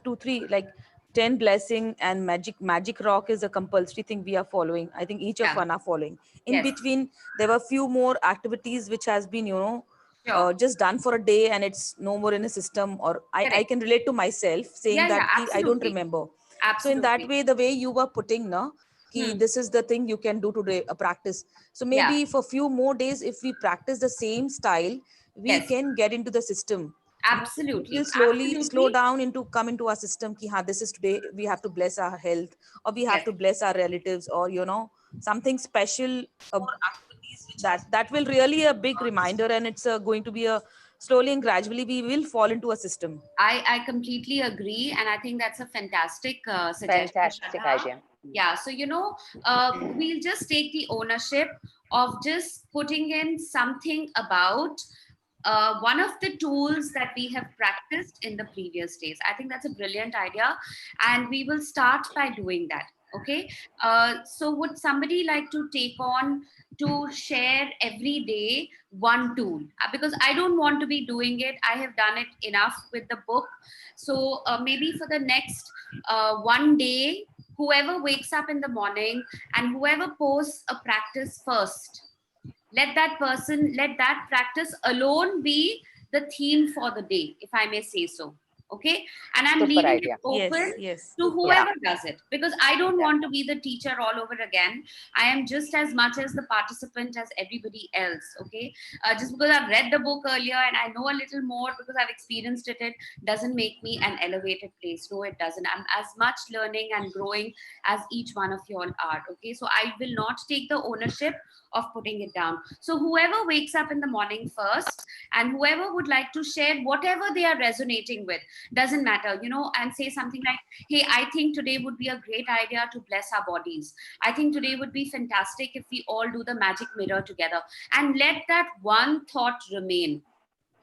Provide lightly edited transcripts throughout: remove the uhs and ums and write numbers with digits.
have 2-3 like 10 blessing and magic rock is a compulsory thing we are following. I think each of Yeah. one are following. In Yes. between, there were few more activities which has been, Sure. just done for a day and it's no more in a system, or I Correct. can relate to myself saying Yeah, yeah, that ki, I don't absolutely. remember. So in that Absolutely. way, the way you were putting na, ki, Hmm. this is the thing you can do today, a practice. So Yeah. maybe for few more days, if we practice the same style, we Yes. can get into the system. It will Absolutely. slowly slow Absolutely. down into come into our system ki, ha, this is today we have to bless our health, or we have Yes. to bless our relatives, or something special. That will really a big reminder, and it's going to be a slowly and gradually we will fall into a system. I completely agree, and I think that's a fantastic suggestion, Fantastic Shraddha. idea. Yeah, so we'll just take the ownership of just putting in something about one of the tools that we have practiced in the previous days. I think that's a brilliant idea, and we will start by doing that. Okay, so would somebody like to take on to share every day one tool? Because I don't want to be doing it. I have done it enough with the book. So maybe for the next one day, whoever wakes up in the morning and whoever posts a practice first, let that practice alone be the theme for the day, if I may say so. Okay, and I'm Super leaving it idea. open Yes, yes. to Yeah. whoever does it, because I don't Yeah. want to be the teacher all over again. I am just as much as the participant as everybody else. Okay, just because I've read the book earlier and I know a little more because I've experienced it doesn't make me an elevated place. No, it doesn't. I'm as much learning and growing as each one of you all are. Okay, so I will not take the ownership of putting it down. So whoever wakes up in the morning first, and whoever would like to share whatever they are resonating with, doesn't matter, and say something like, hey, I think today would be a great idea to bless our bodies. I think today would be fantastic if we all do the magic mirror together. And let that one thought remain.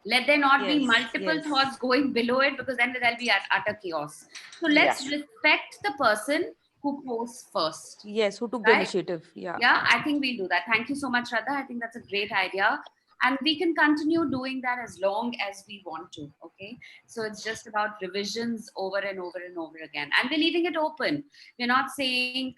Let there not be Yes, multiple yes. thoughts going below it, because then there'll be utter chaos. So Yeah. let's respect the person who posts first, Yes, who took the right? initiative? Yeah. Yeah, I think we'll do that. Thank you so much, Radha. I think that's a great idea. And we can continue doing that as long as we want to. Okay. So it's just about revisions over and over and over again. And we're leaving it open. We're not saying,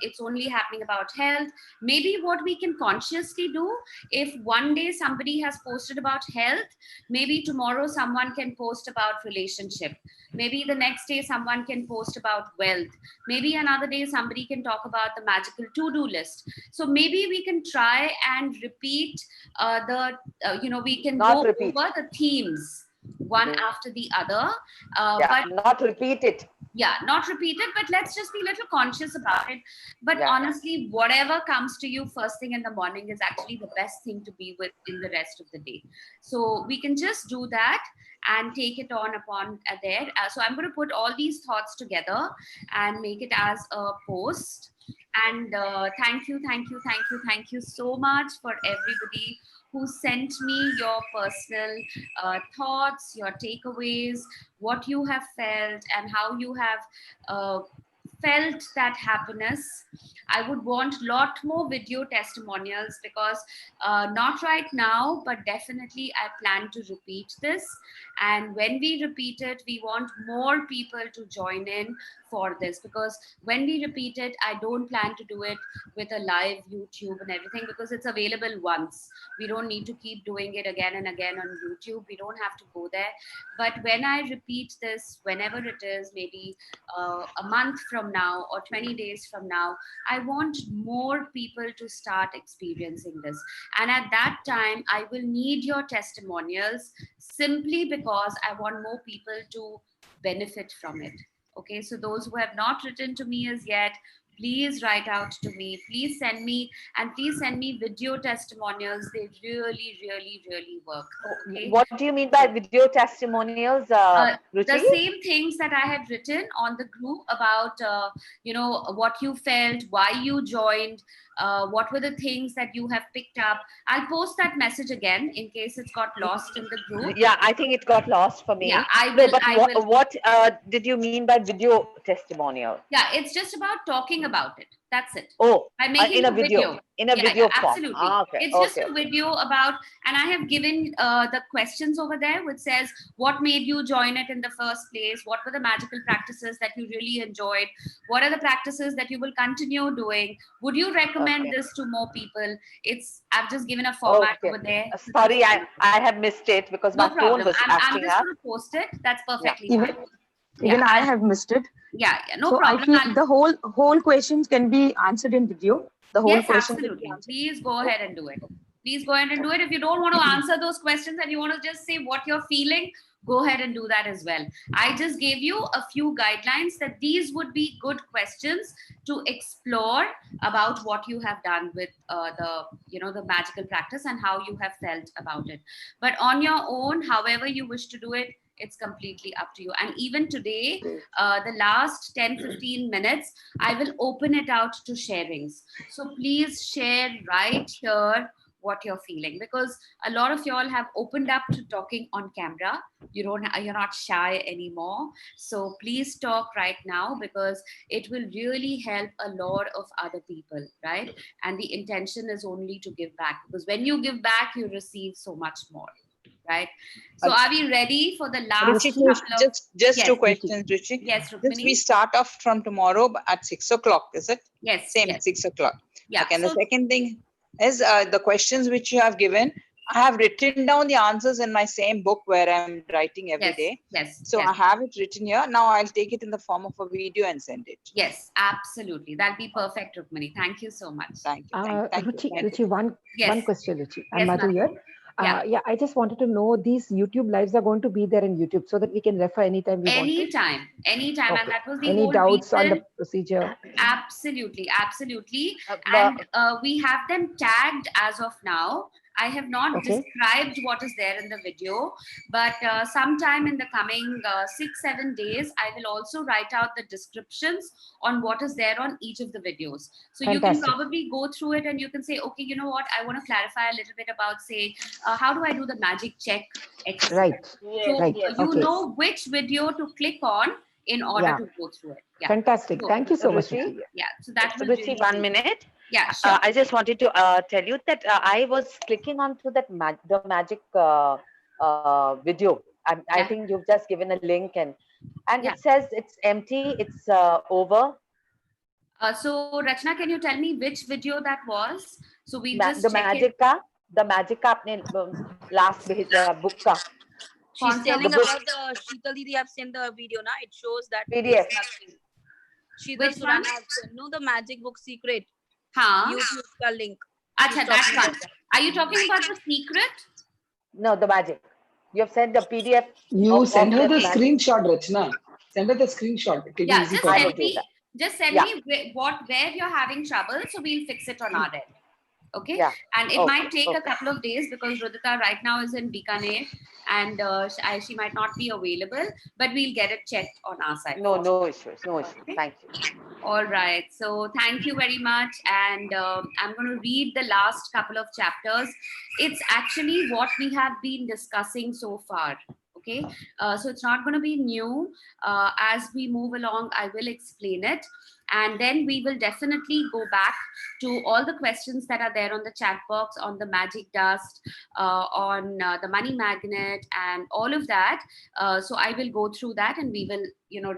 it's only happening about health. Maybe what we can consciously do, if one day somebody has posted about health, maybe tomorrow someone can post about relationship. Maybe the next day someone can post about wealth. Maybe another day somebody can talk about the magical to-do list. So maybe we can try and repeat we can Not go repeat. over the themes one Yeah. after the other. Yeah. But Not repeat it. yeah, not repeat it, but let's just be a little conscious about it. But Yeah. honestly, whatever comes to you first thing in the morning is actually the best thing to be with in the rest of the day. So we can just do that and take it on upon there. So I'm going to put all these thoughts together and make it as a post. And thank you so much for everybody who sent me your personal thoughts, your takeaways, what you have felt, and how you have uh, felt that happiness. I would want a lot more video testimonials, because not right now, but definitely I plan to repeat this. And when we repeat it, we want more people to join in for this, because when we repeat it, I don't plan to do it with a live YouTube and everything, because it's available once. We don't need to keep doing it again and again on YouTube. We don't have to go there. But when I repeat this, whenever it is, maybe a month from now or 20 days from now, I want more people to start experiencing this. And at that time, I will need your testimonials, simply because I want more people to benefit from it. Okay, so those who have not written to me as yet, please write out to me. Please send me, and please send me video testimonials. They really, really, really work. Okay. What do you mean by video testimonials, The Ruchi? same things that I had written on the group about, what you felt, why you joined, what were the things that you have picked up. I'll post that message again in case it's got lost in the group. Yeah, I think it got lost for Yeah, me. I No, will. but I will. what did you mean by video testimonial? Yeah, it's just about talking talking about it. That's it. Oh, By making in a video. In a video form. absolutely. Ah, okay. It's just Okay. a video about, and I have given the questions over there, which says what made you join it in the first place, what were the magical practices that you really enjoyed, what are the practices that you will continue doing, would you recommend Okay. this to more people? I've just given a format Okay. over there. Sorry, I have missed it because No my phone problem. was I'm acting just up. going to post it. That's Yeah. perfectly Even fine. even I I'll- have missed it. yeah, no So I problem. feel the whole questions can be answered in video. The whole Yes, question can be absolutely. answered. Please go ahead and do it. Please go ahead and do it. If you don't want to answer those questions and you want to just say what you're feeling, go ahead and do that as well. I just gave you a few guidelines that these would be good questions to explore about what you have done with the magical practice and how you have felt about it. But on your own, however you wish to do it, it's completely up to you. And even today, the last 10-15 minutes, I will open it out to sharings. So please share right here what you're feeling, because a lot of y'all have opened up to talking on camera. You're not shy anymore. So please talk right now, because it will really help a lot of other people, right? And the intention is only to give back, because when you give back, you receive so much more, right? So are we ready for the last Ruchi, couple of... just Yes, two questions, Ruchi. yes, Just we Rukmini? start off from tomorrow at 6 o'clock, is it? Yes, Same, yes. 6 o'clock. Yeah. Okay, and the So second thing is the questions which you have given. I have written down the answers in my same book where I'm writing every yes, day. yes, So yes. I have it written here. Now I'll take it in the form of a video and send it. Yes, absolutely. That'll be perfect, Rukmini. Thank you so much. Thank you. Thank you. Ruchi, Thank you. Ruchi, one Yes. question, Ruchi. Yes, I'm Madhu ma'am. here. Yeah. Yeah, I just wanted to know these YouTube lives are going to be there in YouTube so that we can refer anytime we want to. Anytime. Okay. And that was the Any whole doubts on reason. the procedure? Absolutely. But And we have them tagged as of now. I have not Okay. described what is there in the video, but sometime in the coming 6-7 days, I will also write out the descriptions on what is there on each of the videos. So you can Fantastic. probably go through it and you can say, okay, you know what, I want to clarify a little bit about, say, how do I do the magic check exercise? Right. yes, So Right. yes. you Okay. know which video to click on in order Yeah. to go through it. Yeah. Fantastic. So, Thank you so much, Ruchi? Ruchi. yeah. So that will Ruchi, really 1 be- minute. Yeah, sure. I just wanted to tell you that I was clicking onto that the magic video. I Yeah. think you've just given a link and Yeah. it says it's empty. It's over. So Rachna, can you tell me which video that was? So we'll just The check magic it. का the magic का आपने last book का She's Concept. telling The book. about the Sheetal Didi have sent the video, na? It shows that PDF. it's nothing. Sheetal Which one? Surana have sent, no, the magic book secret. Huh? YouTube ka link. Acha, She's that talking one. about that. Are you talking about the secret? No, the magic. You have sent the PDF. You send her the magic. screenshot, Rachna. Send her the screenshot. It will be Yeah, easy just for I her. will send do me. that. Just send Yeah. me where you're having trouble, so we'll fix it on our end. Okay. Yeah. And it Okay, might take a okay. couple of days because Rudita right now is in Bikaner and she might not be available, but we'll get it checked on our side. No issues. No issues. Okay. Thank you. All right. So thank you very much. And I'm going to read the last couple of chapters. It's actually what we have been discussing so far. Okay. So it's not going to be new. As we move along, I will explain it. And then we will definitely go back to all the questions that are there on the chat box, on the magic dust, on the money magnet, and all of that. So I will go through that, and we will,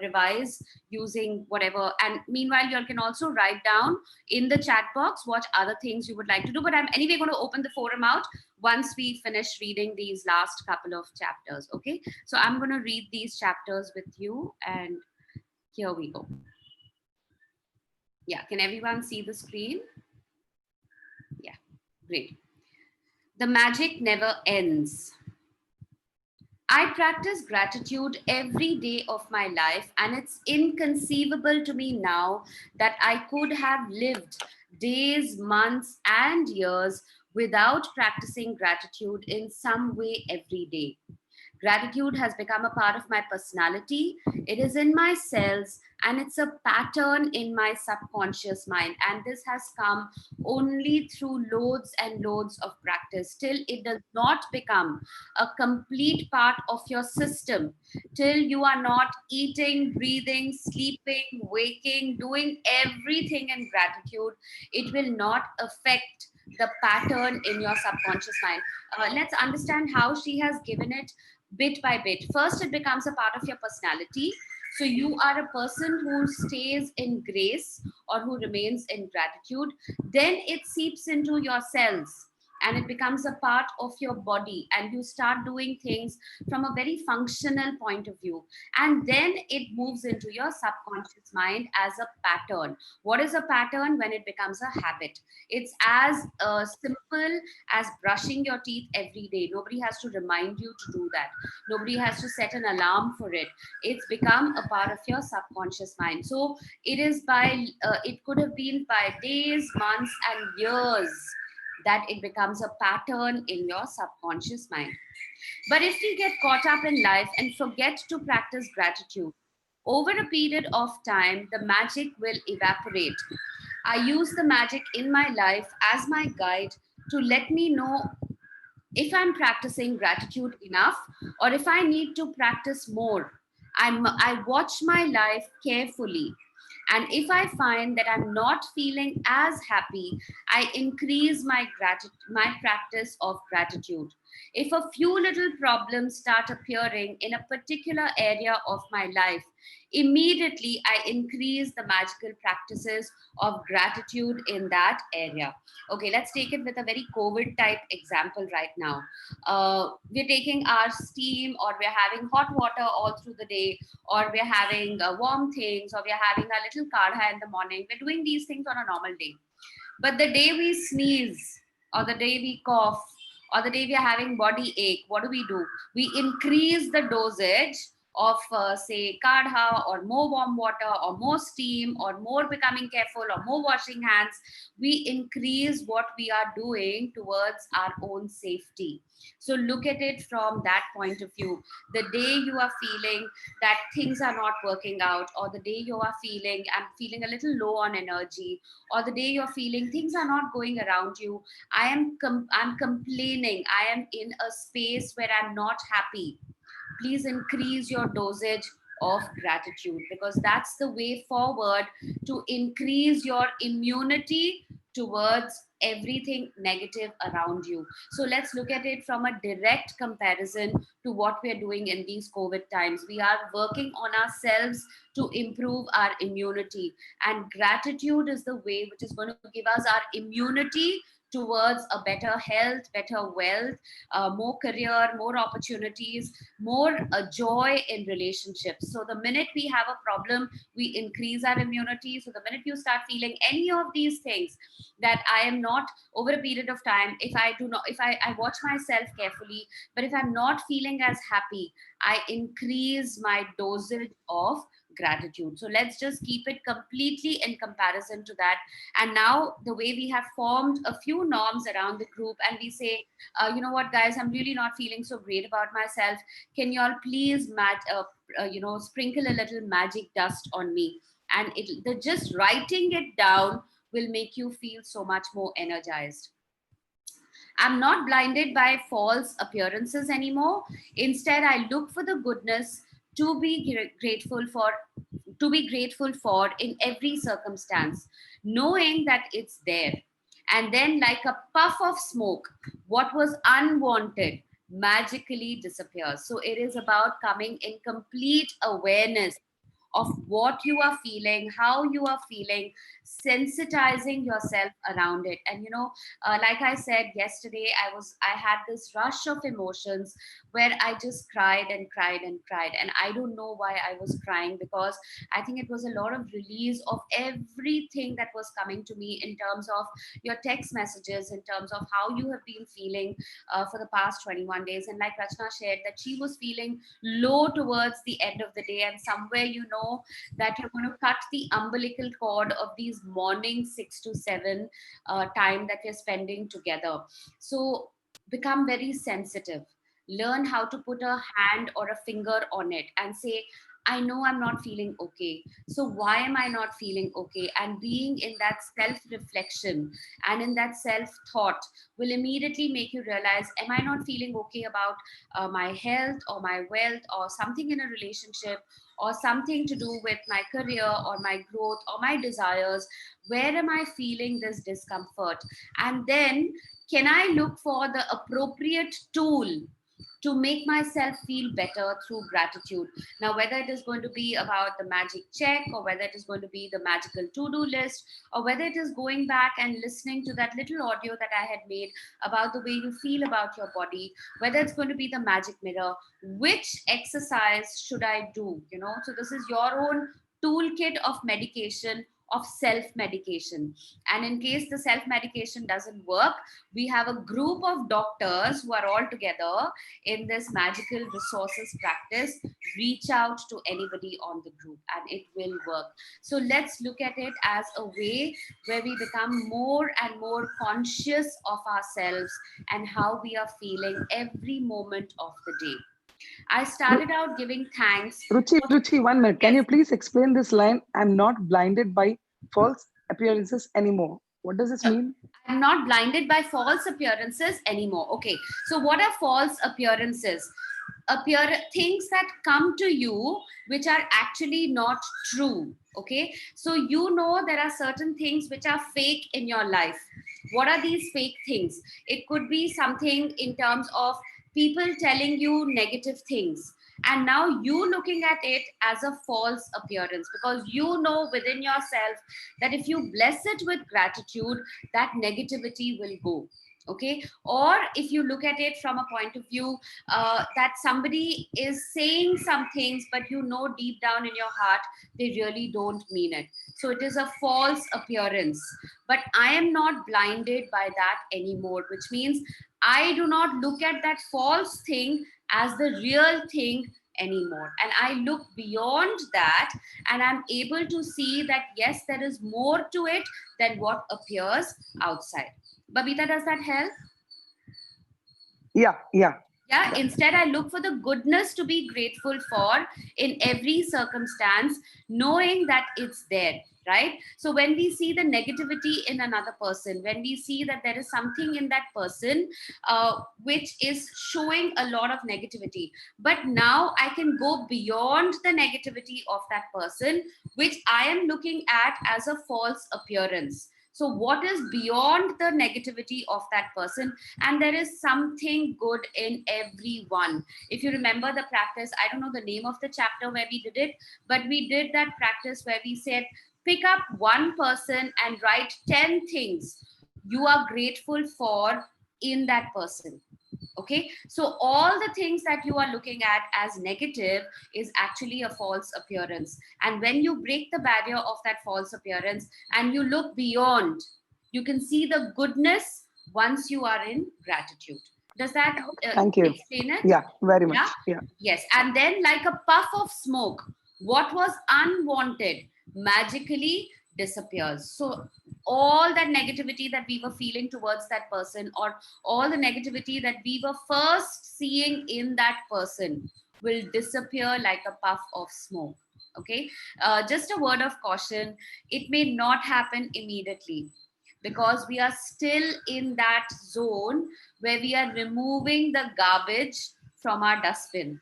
revise using whatever. And meanwhile, you all can also write down in the chat box what other things you would like to do. But I'm anyway going to open the forum out once we finish reading these last couple of chapters. Okay, so I'm going to read these chapters with you, and here we go. Yeah, can everyone see the screen? Yeah, great. The magic never ends. I practice gratitude every day of my life, and it's inconceivable to me now that I could have lived days, months, and years without practicing gratitude in some way every day. Gratitude has become a part of my personality. It is in my cells and it's a pattern in my subconscious mind. And this has come only through loads and loads of practice. Till it does not become a complete part of your system, till you are not eating, breathing, sleeping, waking, doing everything in gratitude, it will not affect the pattern in your subconscious mind. Let's understand how she has given it bit by bit. First, it becomes a part of your personality. So you are a person who stays in grace or who remains in gratitude. Then it seeps into your cells and it becomes a part of your body, and you start doing things from a very functional point of view. And then it moves into your subconscious mind as a pattern. What is a pattern? When it becomes a habit. It's as simple as brushing your teeth every day. Nobody has to remind you to do that. Nobody has to set an alarm for it. It's become a part of your subconscious mind. So it is by, it could have been by days, months, and years that it becomes a pattern in your subconscious mind. But if we get caught up in life and forget to practice gratitude, over a period of time, the magic will evaporate. I use the magic in my life as my guide to let me know if I'm practicing gratitude enough or if I need to practice more. I watch my life carefully. And if I find that I'm not feeling as happy, I increase my practice of gratitude. If a few little problems start appearing in a particular area of my life, immediately I increase the magical practices of gratitude in that area. Okay, let's take it with a very COVID type example right now. We're taking our steam, or we're having hot water all through the day, or we're having warm things, or we're having a little kadha in the morning. We're doing these things on a normal day. But the day we sneeze, or the day we cough, or the day we are having body ache, what do? We increase the dosage of, say, kadha, or more warm water, or more steam, or more becoming careful, or more washing hands. We increase what we are doing towards our own safety. So look at it from that point of view. The day you are feeling that things are not working out, or the day you are feeling, I'm feeling a little low on energy, or the day you're feeling things are not going around you, I'm complaining, I am in a space where I'm not happy, please increase your dosage of gratitude, because that's the way forward to increase your immunity towards everything negative around you. So let's look at it from a direct comparison to what we're doing in these COVID times. We are working on ourselves to improve our immunity, and gratitude is the way which is going to give us our immunity towards a better health, better wealth, more career, more opportunities, more joy in relationships. So the minute we have a problem, we increase our immunity. So the minute you start feeling any of these things, that I am not, over a period of time, if I do not, if I watch myself carefully, but if I'm not feeling as happy, I increase my dosage of gratitude. So let's just keep it completely in comparison to that. And now the way we have formed a few norms around the group, and we say, you know what, guys, I'm really not feeling so great about myself. Can you all please sprinkle a little magic dust on me? And just writing it down will make you feel so much more energized. I'm not blinded by false appearances anymore. Instead, I look for the goodness to be grateful for, in every circumstance, knowing that it's there. And then, like a puff of smoke, what was unwanted magically disappears. So it is about coming in complete awareness of what you are feeling, how you are feeling, sensitizing yourself around it. And like I said yesterday, I had this rush of emotions where I just cried and cried and cried. And I don't know why I was crying, because I think it was a lot of release of everything that was coming to me in terms of your text messages, in terms of how you have been feeling for the past 21 days. And like Rachna shared, that she was feeling low towards the end of the day, and somewhere that you're going to cut the umbilical cord of these morning 6 to 7 time that we're spending together. So become very sensitive. learn how to put a hand or a finger on it and say, I know I'm not feeling okay. So why am I not feeling okay? And being in that self reflection and in that self thought will immediately make you realize, am I not feeling okay about my health or my wealth or something in a relationship or something to do with my career or my growth or my desires? Where am I feeling this discomfort? And then can I look for the appropriate tool to make myself feel better through gratitude? Now, whether it is going to be about the magic check, or whether it is going to be the magical to do list, or whether it is going back and listening to that little audio that I had made about the way you feel about your body, whether it's going to be the magic mirror, which exercise should I do? So this is your own toolkit of medication, of self medication. And in case the self medication doesn't work, we have a group of doctors who are all together in this magical resources practice. Reach out to anybody on the group and it will work. So let's look at it as a way where we become more and more conscious of ourselves and how we are feeling every moment of the day. I started out giving thanks. Ruchi, 1 minute. Can Yes. you please explain this line? I'm not blinded by false appearances anymore. What does this mean? I'm not blinded by false appearances anymore. Okay, so what are false appearances? Things that come to you which are actually not true. Okay, so there are certain things which are fake in your life. What are these fake things? It could be something in terms of people telling you negative things, and now you looking at it as a false appearance, because within yourself that if you bless it with gratitude, that negativity will go. Okay, or if you look at it from a point of view that somebody is saying some things, but deep down in your heart they really don't mean it, so it is a false appearance. But I am not blinded by that anymore, which means I do not look at that false thing as the real thing anymore, and I look beyond that, and I'm able to see that yes, there is more to it than what appears outside. Babita, does that help? Yeah. Yeah, instead I look for the goodness to be grateful for in every circumstance, knowing that it's there, right? So when we see the negativity in another person, when we see that there is something in that person which is showing a lot of negativity, but now I can go beyond the negativity of that person, which I am looking at as a false appearance. So what is beyond the negativity of that person? And there is something good in everyone. If you remember the practice, I don't know the name of the chapter where we did it, but we did that practice where we said, pick up one person and write 10 things you are grateful for in that person. Okay, so all the things that you are looking at as negative is actually a false appearance. And when you break the barrier of that false appearance and you look beyond, you can see the goodness once you are in gratitude. Does that Thank you. explain it? Yeah, very much. Yeah. Yes. And then, like a puff of smoke, what was unwanted magically disappears. So all that negativity that we were feeling towards that person, or all the negativity that we were first seeing in that person, will disappear like a puff of smoke. Okay, just a word of caution, it may not happen immediately, because we are still in that zone where we are removing the garbage from our dustbin.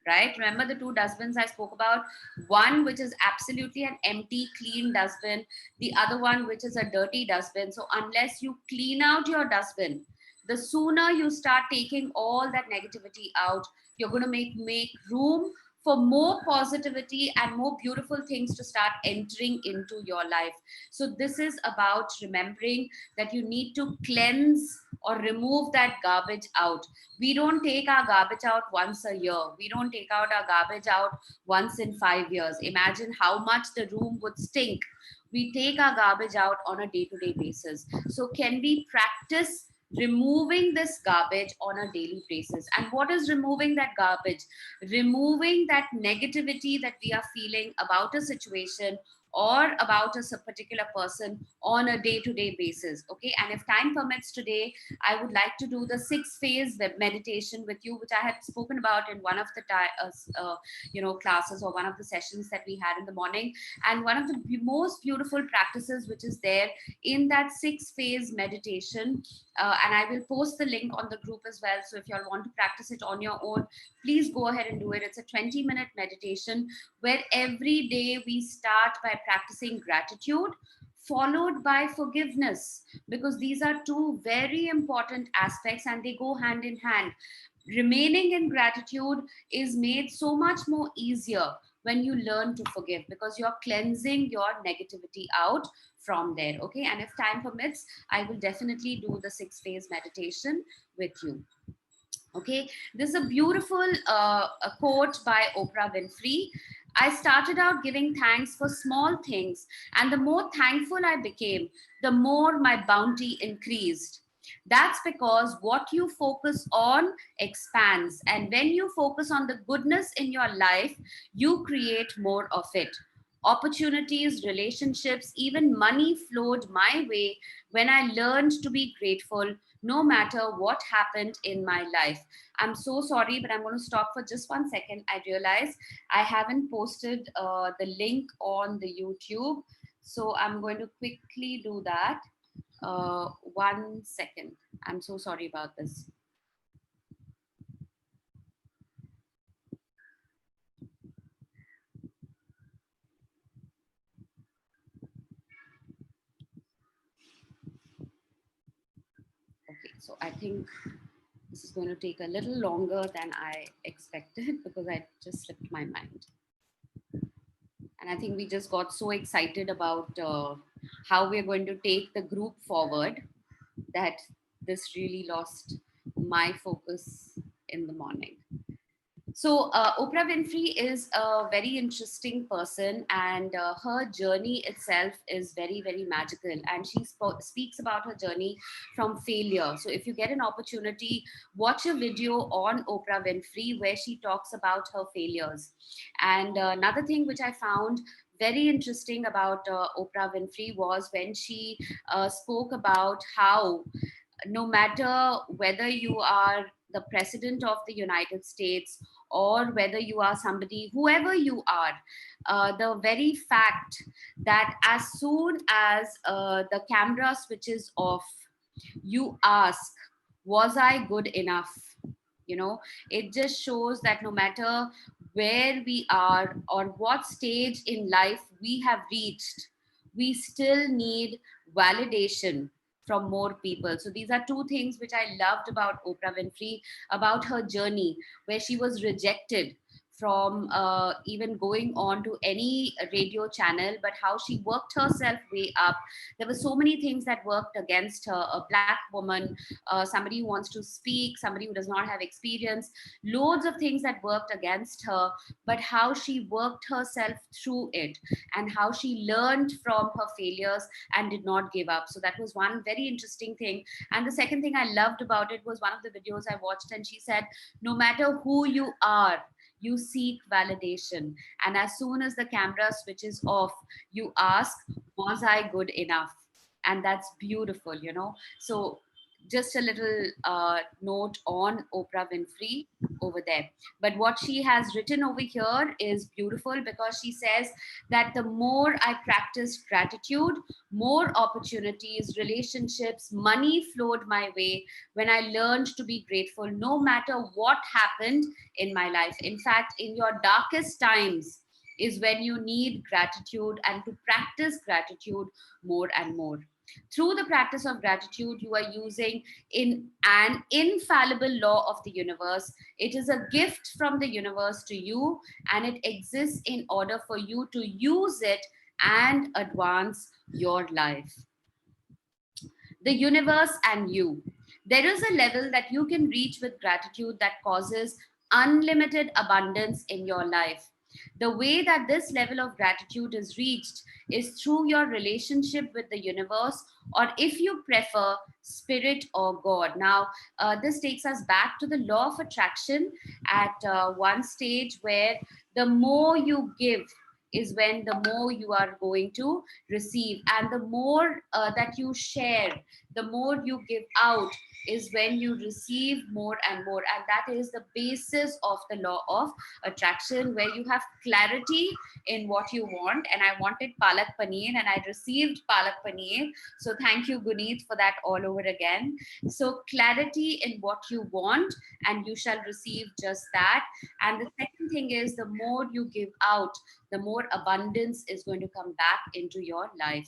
Right? Remember the two dustbins I spoke about? One which is absolutely an empty, clean dustbin, the other one which is a dirty dustbin. So unless you clean out your dustbin, the sooner you start taking all that negativity out, you're going to make room for more positivity and more beautiful things to start entering into your life. So this is about remembering that you need to cleanse or remove that garbage out. We don't take our garbage out once a year. We don't take out our garbage out once in 5 years. Imagine how much the room would stink. We take our garbage out on a day-to-day basis. So can we practice removing this garbage on a daily basis? And what is removing that garbage? Removing that negativity that we are feeling about a situation or about a particular person on a day-to-day basis. Okay, and if time permits today, I would like to do the 6-phase meditation with you, which I had spoken about in one of the classes, or one of the sessions that we had in the morning. And one of the most beautiful practices which is there in that 6-phase meditation, and I will post the link on the group as well, so if you all want to practice it on your own, please go ahead and do it. It's a 20-minute meditation where every day we start by practicing gratitude followed by forgiveness, because these are two very important aspects and they go hand in hand. Remaining in gratitude is made so much more easier when you learn to forgive, because you're cleansing your negativity out from there. Okay, and if time permits, I will definitely do the 6-phase meditation with you. Okay, this is a beautiful a quote by Oprah Winfrey. I started out giving thanks for small things, and the more thankful I became, the more my bounty increased. That's because what you focus on expands, and when you focus on the goodness in your life, you create more of it. Opportunities, relationships, even money flowed my way when I learned to be grateful no matter what happened in my life. I'm so sorry, but I'm going to stop for just 1 second. I realize I haven't posted the link on the YouTube. So I'm going to quickly do that. 1 second. I'm so sorry about this. Okay, so I think this is going to take a little longer than I expected because I just slipped my mind. And I think we just got so excited about how we're going to take the group forward that this really lost my focus in the morning. So Oprah Winfrey is a very interesting person, and her journey itself is very, very magical. And she speaks about her journey from failure. So if you get an opportunity, watch a video on Oprah Winfrey where she talks about her failures. And another thing which I found very interesting about Oprah Winfrey was when she spoke about how no matter whether you are the president of the United States or whether you are somebody, whoever you are, the very fact that as soon as the camera switches off, you ask, was I good enough? You know, it just shows that no matter where we are or what stage in life we have reached, we still need validation from more people. So these are two things which I loved about Oprah Winfrey, about her journey, where she was rejected from even going on to any radio channel, but how she worked herself way up. There were so many things that worked against her: a black woman, somebody who wants to speak, somebody who does not have experience, loads of things that worked against her, but how she worked herself through it and how she learned from her failures and did not give up. So that was one very interesting thing. And the second thing I loved about it was one of the videos I watched, and she said, no matter who you are, you seek validation. And as soon as the camera switches off, you ask, was I good enough? And that's beautiful, you know. So just a little note on Oprah Winfrey over there. But what she has written over here is beautiful, because she says that the more I practiced gratitude, more opportunities, relationships, money flowed my way when I learned to be grateful no matter what happened in my life. In fact, in your darkest times is when you need gratitude and to practice gratitude more and more. Through the practice of gratitude, you are using in an infallible law of the universe. It is a gift from the universe to you, and it exists in order for you to use it and advance your life. The universe and you. There is a level that you can reach with gratitude that causes unlimited abundance in your life. The way that this level of gratitude is reached is through your relationship with the universe, or if you prefer, spirit or God. Now, this takes us back to the law of attraction at one stage, where the more you give, is when the more you are going to receive. And the more that you share, the more you give out, is when you receive more and more. And that is the basis of the law of attraction, where you have clarity in what you want. And I wanted palak paneer and I received palak paneer. So thank you, Guneet, for that all over again. So clarity in what you want, and you shall receive just that. And the second thing is, the more you give out, the more abundance is going to come back into your life.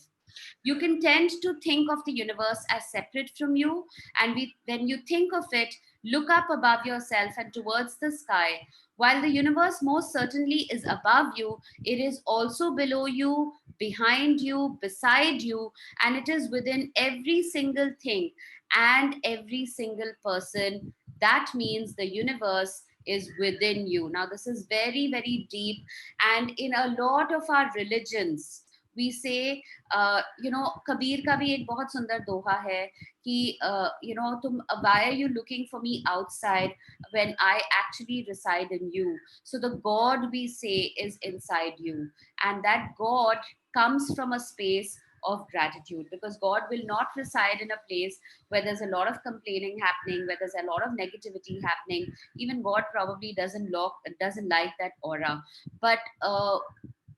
You can tend to think of the universe as separate from you. And when you think of it, look up above yourself and towards the sky. While the universe most certainly is above you, it is also below you, behind you, beside you, and it is within every single thing and every single person. That means the universe is within you. Now, this is very, very deep. And in a lot of our religions, we say, Kabir का भी एक बहुत सुंदर दोहा है कि तुम, why are you looking for me outside when I actually reside in you? So the God, we say, is inside you, and that God comes from a space of gratitude, because God will not reside in a place where there's a lot of complaining happening, where there's a lot of negativity happening. Even God probably doesn't like that aura. But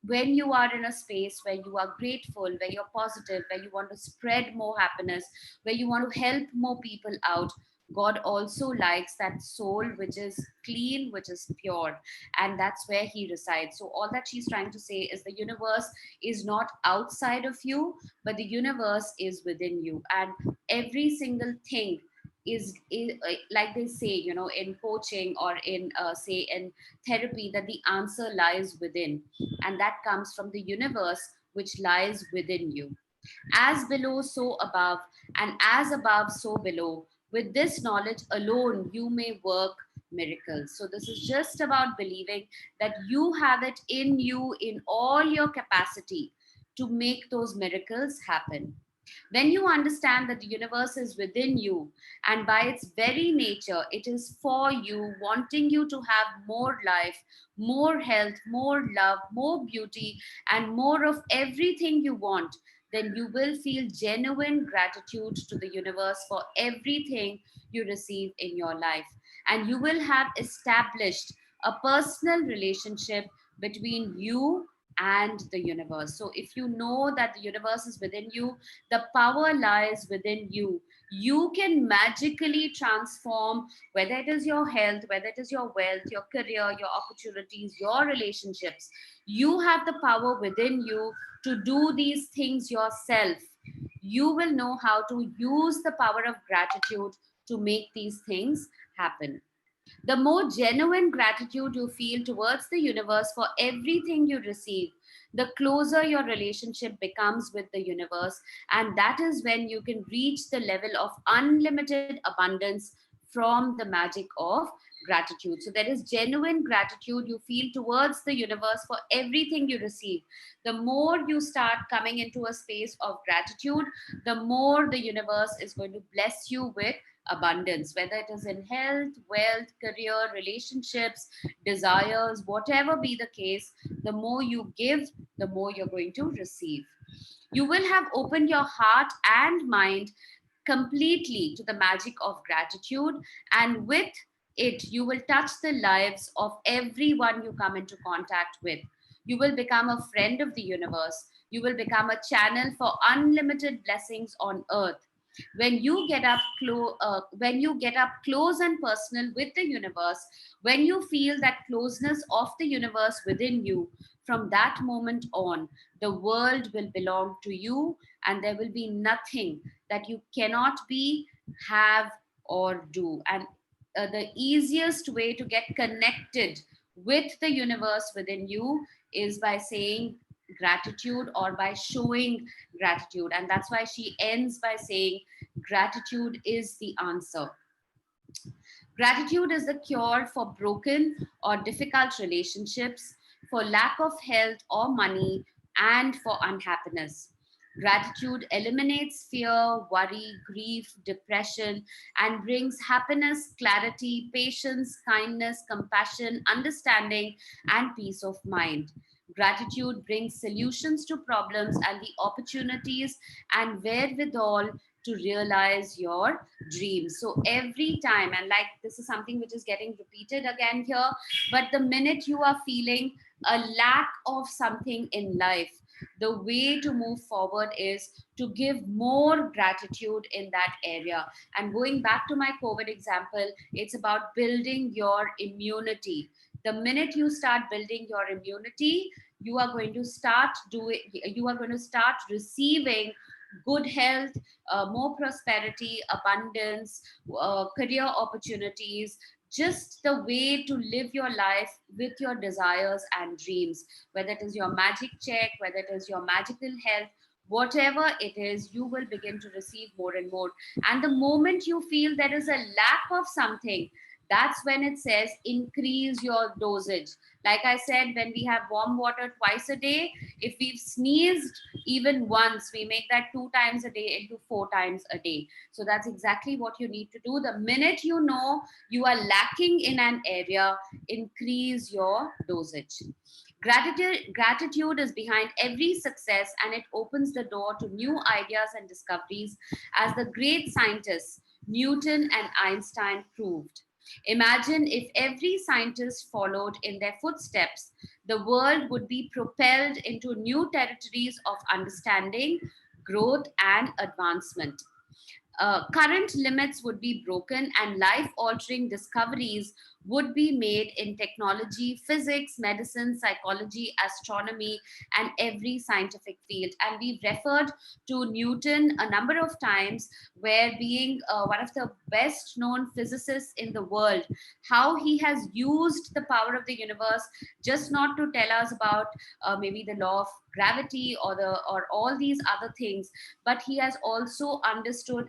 when you are in a space where you are grateful, where you're positive, where you want to spread more happiness, where you want to help more people out, God also likes that soul which is clean, which is pure, and that's where He resides. So, all that she's trying to say is, the universe is not outside of you, but the universe is within you, and every single thing is like they say, in coaching or in say in therapy, that the answer lies within, and that comes from the universe which lies within you. As below, so above, and as above, so below. With this knowledge alone, you may work miracles. So, this is just about believing that you have it in you, in all your capacity, to make those miracles happen. When you understand that the universe is within you, and by its very nature, it is for you, wanting you to have more life, more health, more love, more beauty, and more of everything you want, then you will feel genuine gratitude to the universe for everything you receive in your life. And you will have established a personal relationship between you and the universe. So, if you know that the universe is within you, the power lies within you. You can magically transform, whether it is your health, whether it is your wealth, your career, your opportunities, your relationships. You have the power within you to do these things yourself. You will know how to use the power of gratitude to make these things happen. The more genuine gratitude you feel towards the universe for everything you receive, the closer your relationship becomes with the universe. And that is when you can reach the level of unlimited abundance from the magic of gratitude. So, there is genuine gratitude you feel towards the universe for everything you receive. The more you start coming into a space of gratitude, the more the universe is going to bless you with abundance, whether it is in health, wealth, career, relationships, desires, whatever be the case. The more you give, the more you're going to receive. You will have opened your heart and mind completely to the magic of gratitude, and with it, you will touch the lives of everyone you come into contact with. You will become a friend of the universe. You will become a channel for unlimited blessings on earth. When you get up close and personal with the universe, when you feel that closeness of the universe within you, from that moment on, the world will belong to you, and there will be nothing that you cannot be, have, or do. And the easiest way to get connected with the universe within you is by saying gratitude, or by showing gratitude. And that's why she ends by saying, gratitude is the answer. Gratitude is the cure for broken or difficult relationships, for lack of health or money, and for unhappiness. Gratitude eliminates fear, worry, grief, depression, and brings happiness, clarity, patience, kindness, compassion, understanding, and peace of mind. Gratitude brings solutions to problems and the opportunities and wherewithal to realize your dreams. So every time, and like this is something which is getting repeated again here, but the minute you are feeling a lack of something in life, the way to move forward is to give more gratitude in that area. And going back to my COVID example, it's about building your immunity. The minute you start building your immunity, you are going to start doing, you are going to start receiving good health, more prosperity, abundance, career opportunities, just the way to live your life with your desires and dreams, whether it is your magic check, whether it is your magical health, whatever it is, you will begin to receive more and more. And the moment you feel there is a lack of something, that's when it says increase your dosage. Like I said, when we have warm water twice a day, if we've sneezed even once, we make that 2 times a day into 4 times a day. So that's exactly what you need to do. The minute you know you are lacking in an area, increase your dosage. Gratitude is behind every success, and it opens the door to new ideas and discoveries, as the great scientists Newton and Einstein proved. Imagine if every scientist followed in their footsteps, the world would be propelled into new territories of understanding, growth, and advancement. Current limits would be broken and life altering discoveries would be made in technology, physics, medicine, psychology, astronomy, and every scientific field. And we've referred to Newton a number of times, where being one of the best known physicists in the world, how he has used the power of the universe just not to tell us about maybe the law of gravity or all these other things, but he has also understood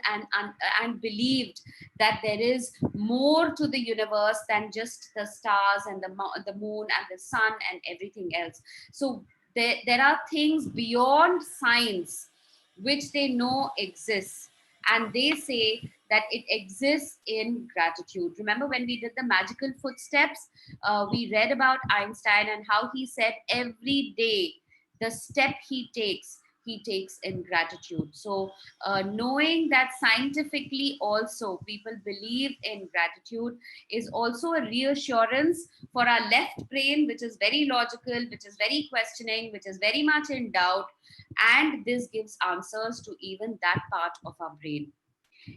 and believed that there is more to the universe than just the stars and the moon and the sun and everything else. So there are things beyond science which they know exists, and they say that it exists in gratitude. Remember when we did the magical footsteps, we read about Einstein and how he said every day the step he takes in gratitude. So knowing that scientifically also people believe in gratitude is also a reassurance for our left brain, which is very logical, which is very questioning, which is very much in doubt, and this gives answers to even that part of our brain.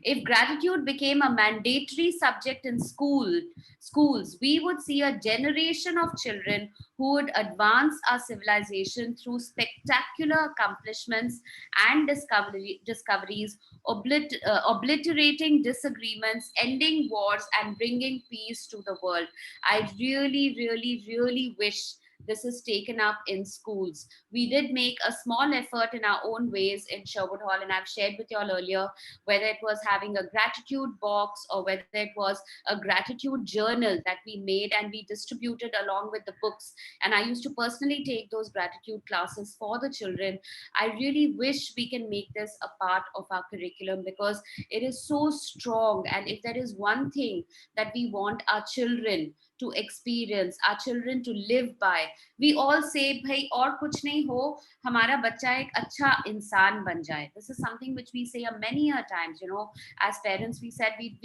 If gratitude became a mandatory subject in schools, we would see a generation of children who would advance our civilization through spectacular accomplishments and discoveries, obliterating disagreements, ending wars, and bringing peace to the world. I really, really, really wish this is taken up in schools. We did make a small effort in our own ways in Sherwood Hall, and I've shared with you all earlier, whether it was having a gratitude box or whether it was a gratitude journal that we made and we distributed along with the books. And I used to personally take those gratitude classes for the children. I really wish we can make this a part of our curriculum, because it is so strong. And if there is one thing that we want our children to experience, our children to live by, we all say bhai aur kuch nahi ho, hamara bachcha ek acha insaan ban jaye. This is something which we say many a times, you know, as parents. We said we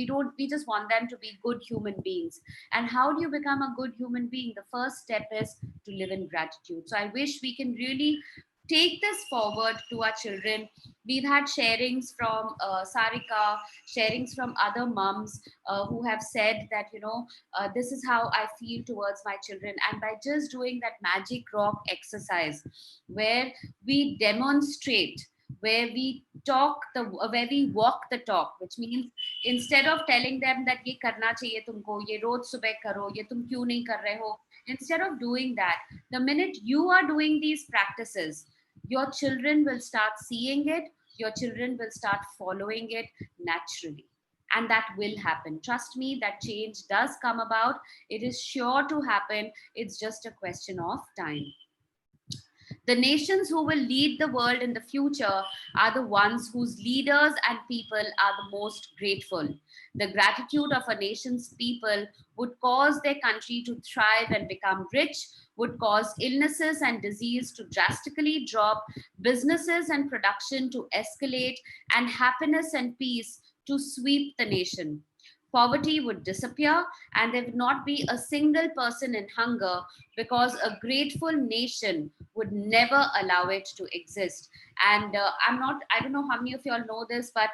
just want them to be good human beings. And how do you become a good human being? The first step is to live in gratitude. So I wish we can really take this forward to our children. We've had sharings from Sarika, sharings from other mums who have said that, you know, this is how I feel towards my children. And by just doing that magic rock exercise, where we demonstrate, where we where we walk the talk, which means instead of telling them that ye karna chahiye tumko, ye roz subah karo, ye tum kyun nahi kar rahe ho, instead of doing that, the minute you are doing these practices, your children will start seeing it, your children will start following it naturally. And that will happen. Trust me, that change does come about. It is sure to happen. It's just a question of time. The nations who will lead the world in the future are the ones whose leaders and people are the most grateful. The gratitude of a nation's people would cause their country to thrive and become rich, would cause illnesses and disease to drastically drop, businesses and production to escalate, and happiness and peace to sweep the nation. Poverty would disappear, and there would not be a single person in hunger, because a grateful nation would never allow it to exist. And I don't know how many of y'all know this, but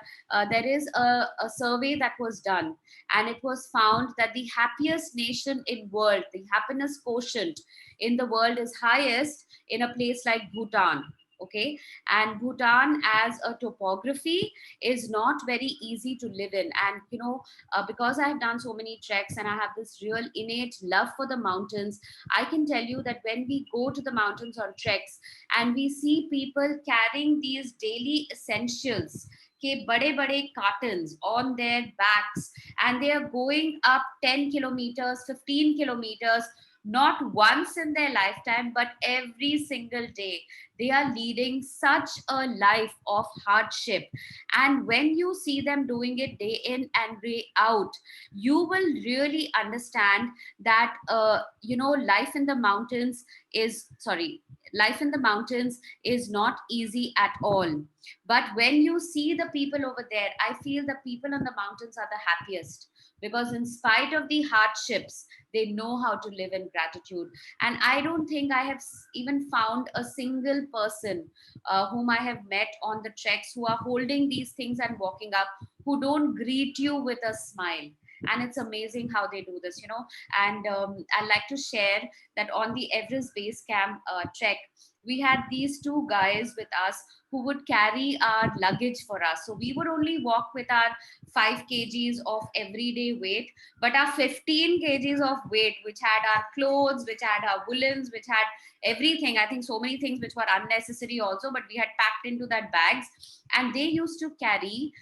there is a survey that was done, and it was found that the happiest nation in world, the happiness quotient in the world is highest in a place like Bhutan. Okay, and Bhutan as a topography is not very easy to live in. And because I have done so many treks and I have this real innate love for the mountains, I can tell you that when we go to the mountains on treks and we see people carrying these daily essentials, के बड़े बड़े cartons on their backs, and they are going up 10 kilometers, 15 kilometers, not once in their lifetime, but every single day. They are leading such a life of hardship. And when you see them doing it day in and day out, you will really understand that, life in the mountains life in the mountains is not easy at all. But when you see the people over there, I feel the people on the mountains are the happiest, because in spite of the hardships, they know how to live in gratitude. And I don't think I have even found a single person whom I have met on the treks who are holding these things and walking up, who don't greet you with a smile. And it's amazing how they do this. And I'd like to share that on the Everest Base Camp trek, we had these two guys with us who would carry our luggage for us. So we would only walk with our 5 kgs of everyday weight, but our 15 kgs of weight, which had our clothes, which had our woolens, which had everything, I think so many things which were unnecessary also, but we had packed into that bags. And they used to carry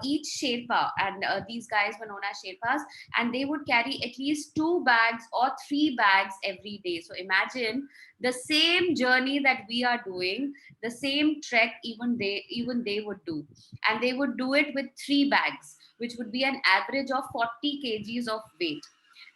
each Sherpa, and these guys were known as Sherpas, and they would carry at least 2 bags or 3 bags every day. So imagine the same journey that we are doing, the same trek even they would do, and they would do it with 3 bags, which would be an average of 40 kgs of weight.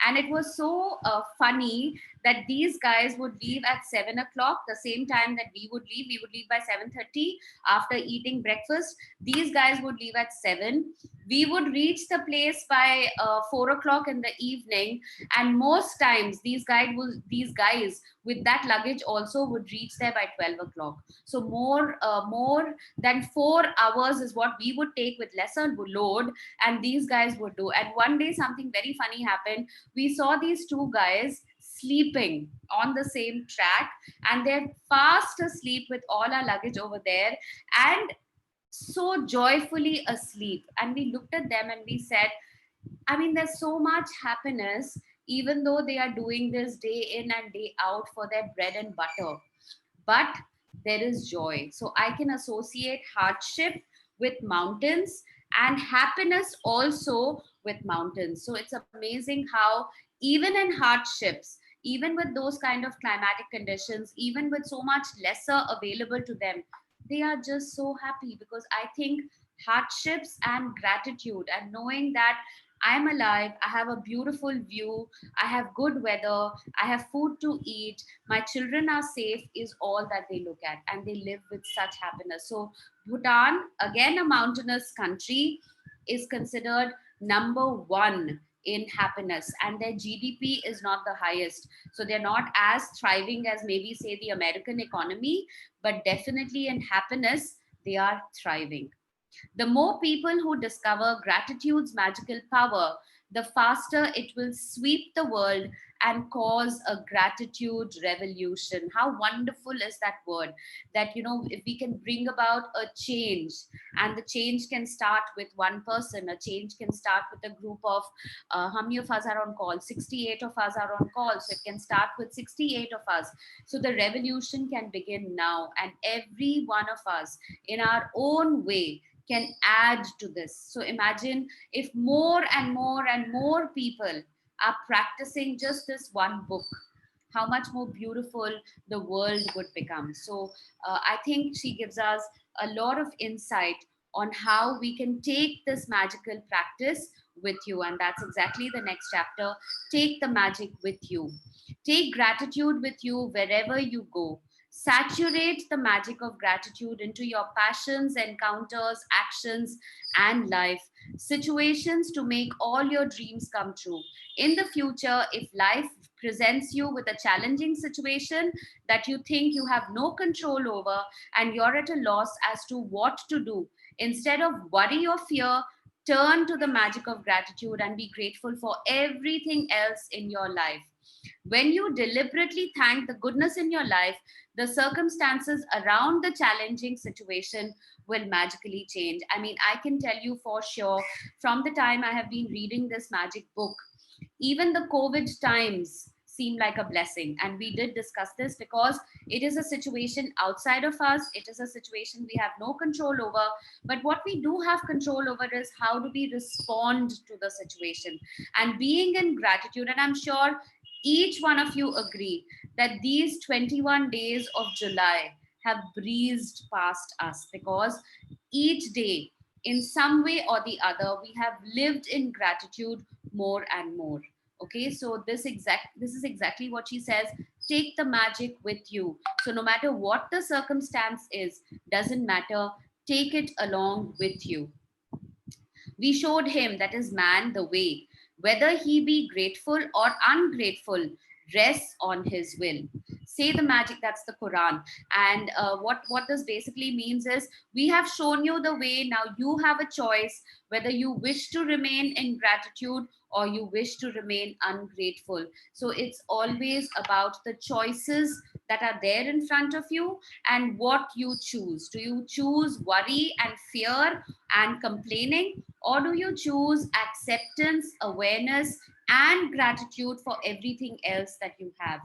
And it was so funny that these guys would leave at 7 o'clock, the same time that we would leave. We would leave by 7:30 after eating breakfast. These guys would leave at 7. We would reach the place by 4 o'clock in the evening. And most times these guys with that luggage also would reach there by 12 o'clock. So more than 4 hours is what we would take with lesser load, and these guys would do. And one day something very funny happened. We saw these 2 guys sleeping on the same track, and they're fast asleep with all our luggage over there, and so joyfully asleep. And we looked at them and we said, I mean, there's so much happiness, even though they are doing this day in and day out for their bread and butter. But there is joy. So I can associate hardship with mountains, and happiness also with mountains. So it's amazing how, even in hardships, even with those kind of climatic conditions, even with so much lesser available to them, they are just so happy. Because I think hardships and gratitude, and knowing that I'm alive, I have a beautiful view, I have good weather, I have food to eat, my children are safe, is all that they look at, and they live with such happiness. So Bhutan, again a mountainous country, is considered number 1 in happiness, and their GDP is not the highest. So they're not as thriving as maybe say the American economy, but definitely in happiness, they are thriving. The more people who discover gratitude's magical power, the faster it will sweep the world and cause a gratitude revolution. How wonderful is that word? That, if we can bring about a change, and the change can start with one person, a change can start with a group of, how many of us are on call? 68 of us are on call. So it can start with 68 of us. So the revolution can begin now, and every one of us in our own way can add to this. So imagine if more and more and more people are practicing just this one book, how much more beautiful the world would become. So I think she gives us a lot of insight on how we can take this magical practice with you. And that's exactly the next chapter. Take the magic with you. Take gratitude with you wherever you go. Saturate the magic of gratitude into your passions, encounters, actions, and life situations to make all your dreams come true. In the future, if life presents you with a challenging situation that you think you have no control over and you're at a loss as to what to do, instead of worry or fear, turn to the magic of gratitude and be grateful for everything else in your life. When you deliberately thank the goodness in your life, the circumstances around the challenging situation will magically change. I mean, I can tell you for sure from the time I have been reading this magic book, even the COVID times seem like a blessing. And we did discuss this because it is a situation outside of us. It is a situation we have no control over. But what we do have control over is how do we respond to the situation and being in gratitude. And I'm sure each one of you agree that these 21 days of July have breezed past us because each day, in some way or the other, we have lived in gratitude more and more. Okay, so this is exactly what she says. Take the magic with you. So no matter what the circumstance is, doesn't matter, take it along with you. We showed him, that is man, the way. Whether he be grateful or ungrateful, rests on his will. Say the magic, that's the Quran. And what this basically means is we have shown you the way. Now you have a choice whether you wish to remain in gratitude or you wish to remain ungrateful. So it's always about the choices that are there in front of you and what you choose. Do you choose worry and fear and complaining, or do you choose acceptance, awareness, and gratitude for everything else that you have?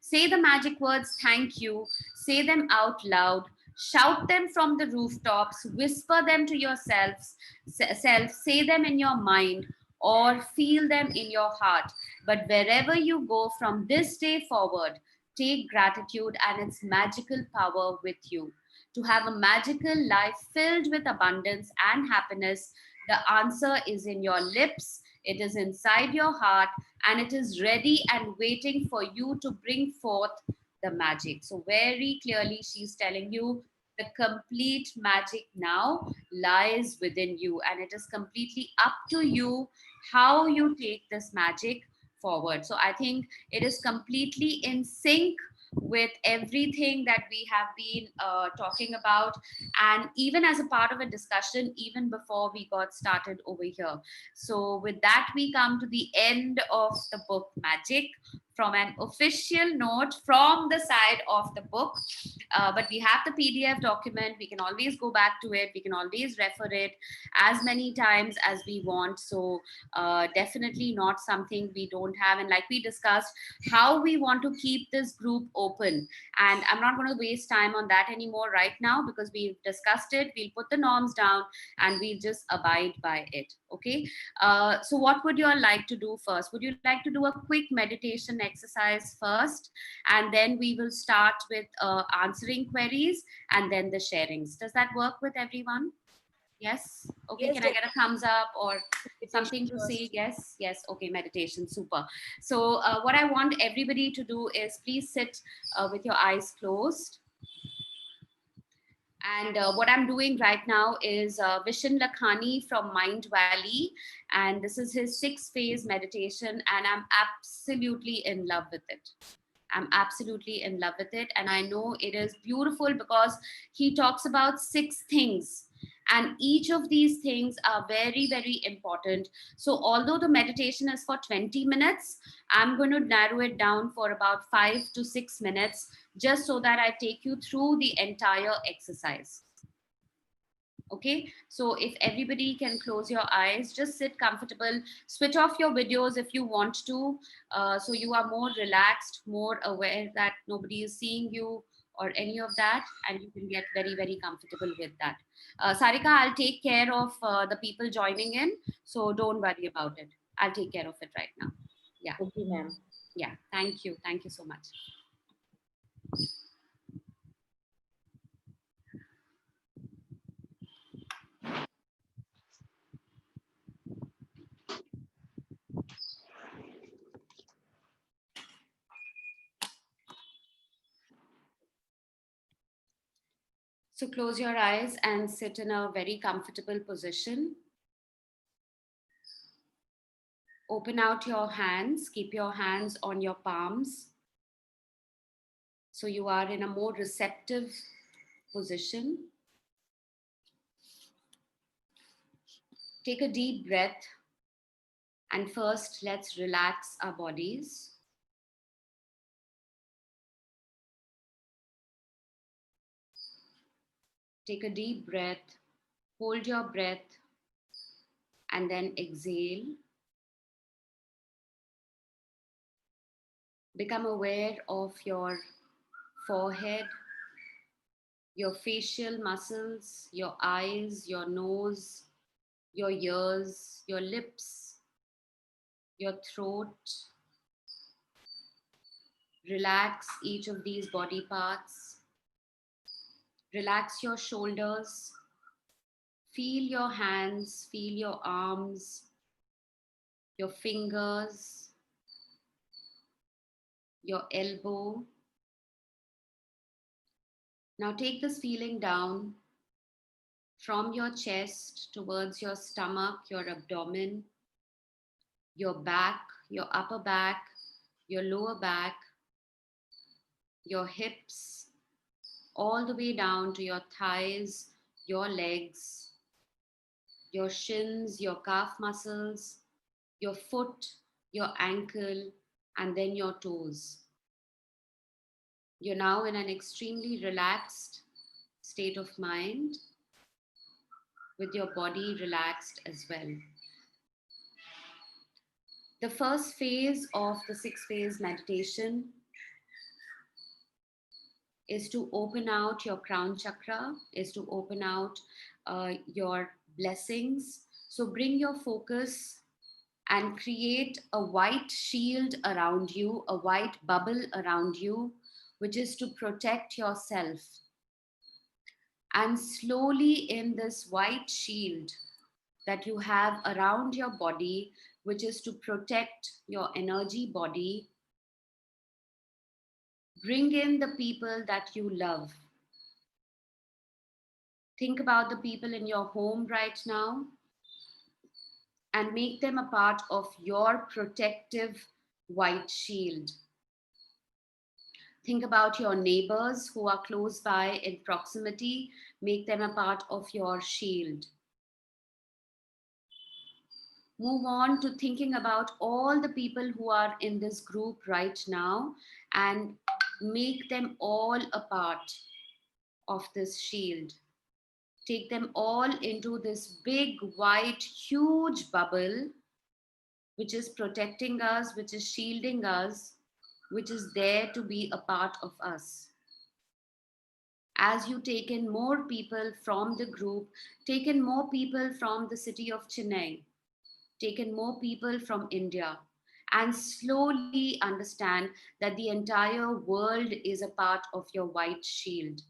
Say the magic words, thank you. Say them out loud. Shout them from the rooftops. Whisper them to yourselves. Say them in your mind or feel them in your heart. But wherever you go from this day forward, take gratitude and its magical power with you. To have a magical life filled with abundance and happiness, the answer is in your lips, it is inside your heart, and it is ready and waiting for you to bring forth the magic. So, very clearly, she's telling you the complete magic now lies within you, and it is completely up to you how you take this magic forward. So, I think it is completely in sync with everything that we have been talking about, and even as a part of a discussion, even before we got started over here. So, with that, we come to the end of the book Magic from an official note from the side of the book. But we have the PDF document. We can always go back to it. We can always refer it as many times as we want. So, definitely not something we don't have. And like we discussed, how we want to keep this group open. And I'm not going to waste time on that anymore right now because we've discussed it. We'll put the norms down and we'll just abide by it. Okay. So what would you all like to do first? Would you like to do a quick meditation exercise first? And then we will start with answering queries and then the sharings. Does that work with everyone? Yes. Okay. Yes, Can I get a thumbs up or something to first. say? Yes. Yes. Okay. Meditation. Super. So what I want everybody to do is please sit with your eyes closed. And what I'm doing right now is Vishen Lakhani from Mind Valley. And this is his 6-phase meditation. And I'm absolutely in love with it. I'm absolutely in love with it. And I know it is beautiful because he talks about 6 things. And each of these things are very, very important. So although the meditation is for 20 minutes, I'm going to narrow it down for about 5 to 6 minutes, just so that I take you through the entire exercise. Okay, so if everybody can close your eyes, just sit comfortable, switch off your videos if you want to, so you are more relaxed, more aware that nobody is seeing you or any of that, and you can get very, very comfortable with that. Sarika, I'll take care of the people joining in, so don't worry about it. I'll take care of it right now. Yeah. Okay, ma'am. Yeah, thank you. Thank you so much. So close your eyes and sit in a very comfortable position. Open out your hands. Keep your hands on your palms. So you are in a more receptive position. Take a deep breath. And first, let's relax our bodies. Take a deep breath. Hold your breath. And then exhale. Become aware of your forehead, your facial muscles, your eyes, your nose, your ears, your lips, your throat. Relax each of these body parts. Relax your shoulders. Feel your hands, feel your arms, your fingers, your elbow. Now take this feeling down from your chest towards your stomach, your abdomen, your back, your upper back, your lower back, your hips, all the way down to your thighs, your legs, your shins, your calf muscles, your foot, your ankle, and then your toes. You're now in an extremely relaxed state of mind with your body relaxed as well. The first phase of the 6 phase meditation is to open out your crown chakra, is to open out your blessings. So bring your focus and create a white shield around you, a white bubble around you, which is to protect yourself. And slowly, in this white shield that you have around your body, which is to protect your energy body, bring in the people that you love. Think about the people in your home right now and make them a part of your protective white shield. Think about your neighbors who are close by in proximity. Make them a part of your shield. Move on to thinking about all the people who are in this group right now and make them all a part of this shield. Take them all into this big, white, huge bubble, which is protecting us, which is shielding us, which is there to be a part of us. As you take in more people from the group, take in more people from the city of Chennai, take in more people from India, and slowly understand that the entire world is a part of your white shield,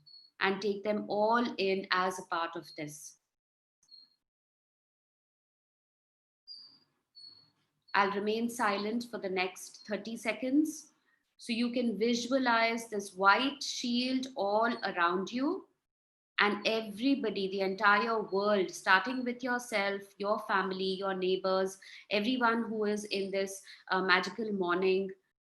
and take them all in as a part of this. I'll remain silent for the next 30 seconds so you can visualize this white shield all around you, and everybody, the entire world, starting with yourself, your family, your neighbors, everyone who is in this magical morning,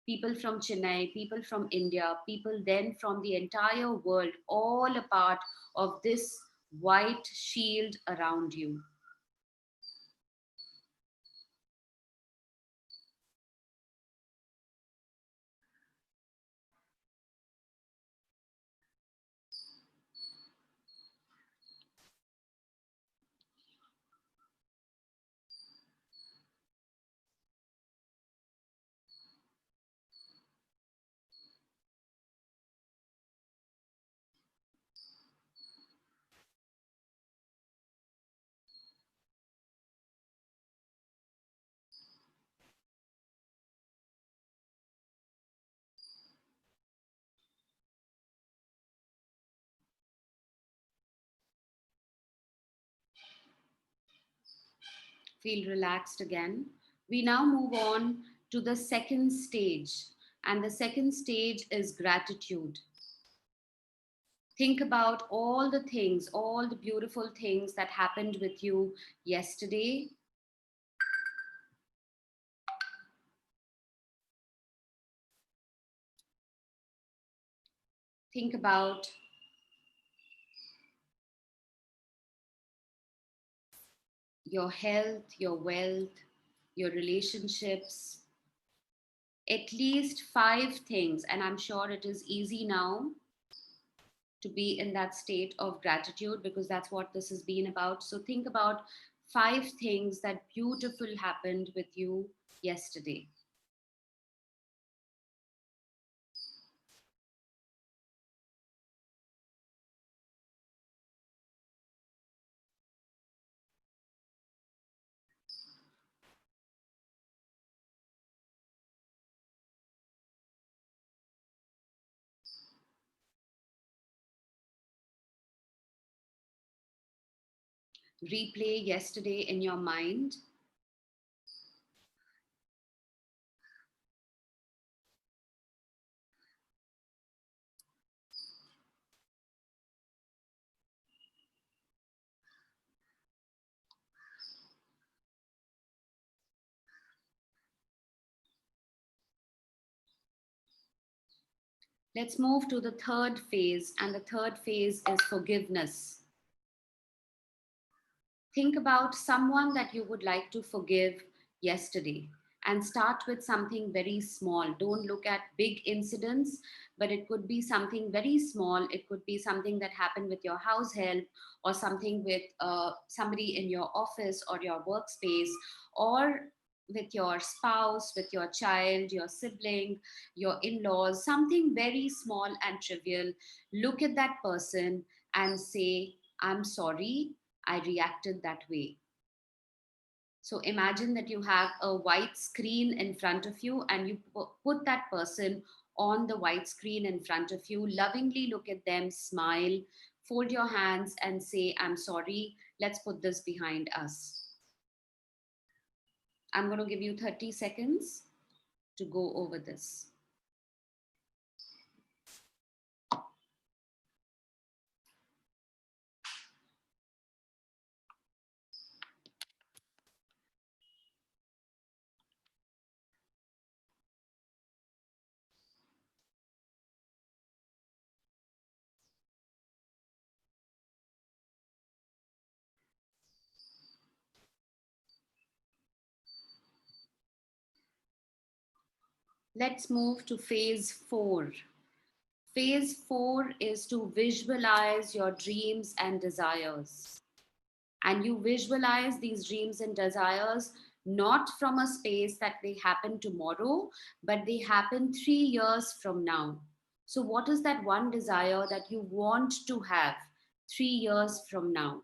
people from Chennai, people from India, people then from the entire world, all a part of this white shield around you. Feel relaxed again. We now move on to the second stage, and the second stage is gratitude. Think about all the things, all the beautiful things that happened with you yesterday. Think about your health, your wealth, your relationships. At least 5 things, and I'm sure it is easy now to be in that state of gratitude because that's what this has been about. So think about 5 things that beautiful happened with you yesterday. Replay yesterday in your mind. Let's move to the third phase, and the third phase is forgiveness. Think about someone that you would like to forgive yesterday and start with something very small. Don't look at big incidents, but it could be something very small. It could be something that happened with your house help, or something with somebody in your office or your workspace, or with your spouse, with your child, your sibling, your in laws, something very small and trivial. Look at that person and say, I'm sorry, I reacted that way. So imagine that you have a white screen in front of you and you put that person on the white screen in front of you. Lovingly look at them, smile, fold your hands and say, I'm sorry, let's put this behind us. I'm going to give you 30 seconds to go over this. Let's move to phase 4. Phase 4 is to visualize your dreams and desires. And you visualize these dreams and desires not from a space that they happen tomorrow, but they happen 3 years from now. So, what is that one desire that you want to have 3 years from now?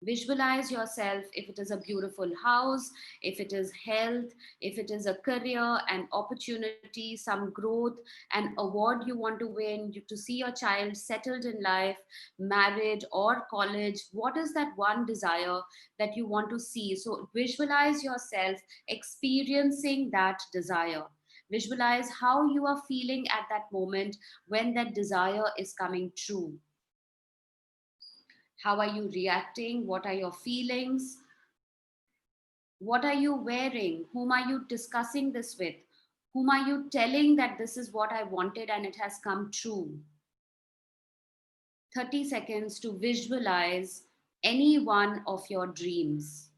Visualize yourself, if it is a beautiful house, if it is health, if it is a career, an opportunity, some growth, an award you want to win, to see your child settled in life, married or college. What is that one desire that you want to see? So visualize yourself experiencing that desire. Visualize how you are feeling at that moment when that desire is coming true. How are you reacting? What are your feelings? What are you wearing? Whom are you discussing this with? Whom are you telling that this is what I wanted and it has come true? 30 seconds to visualize any one of your dreams.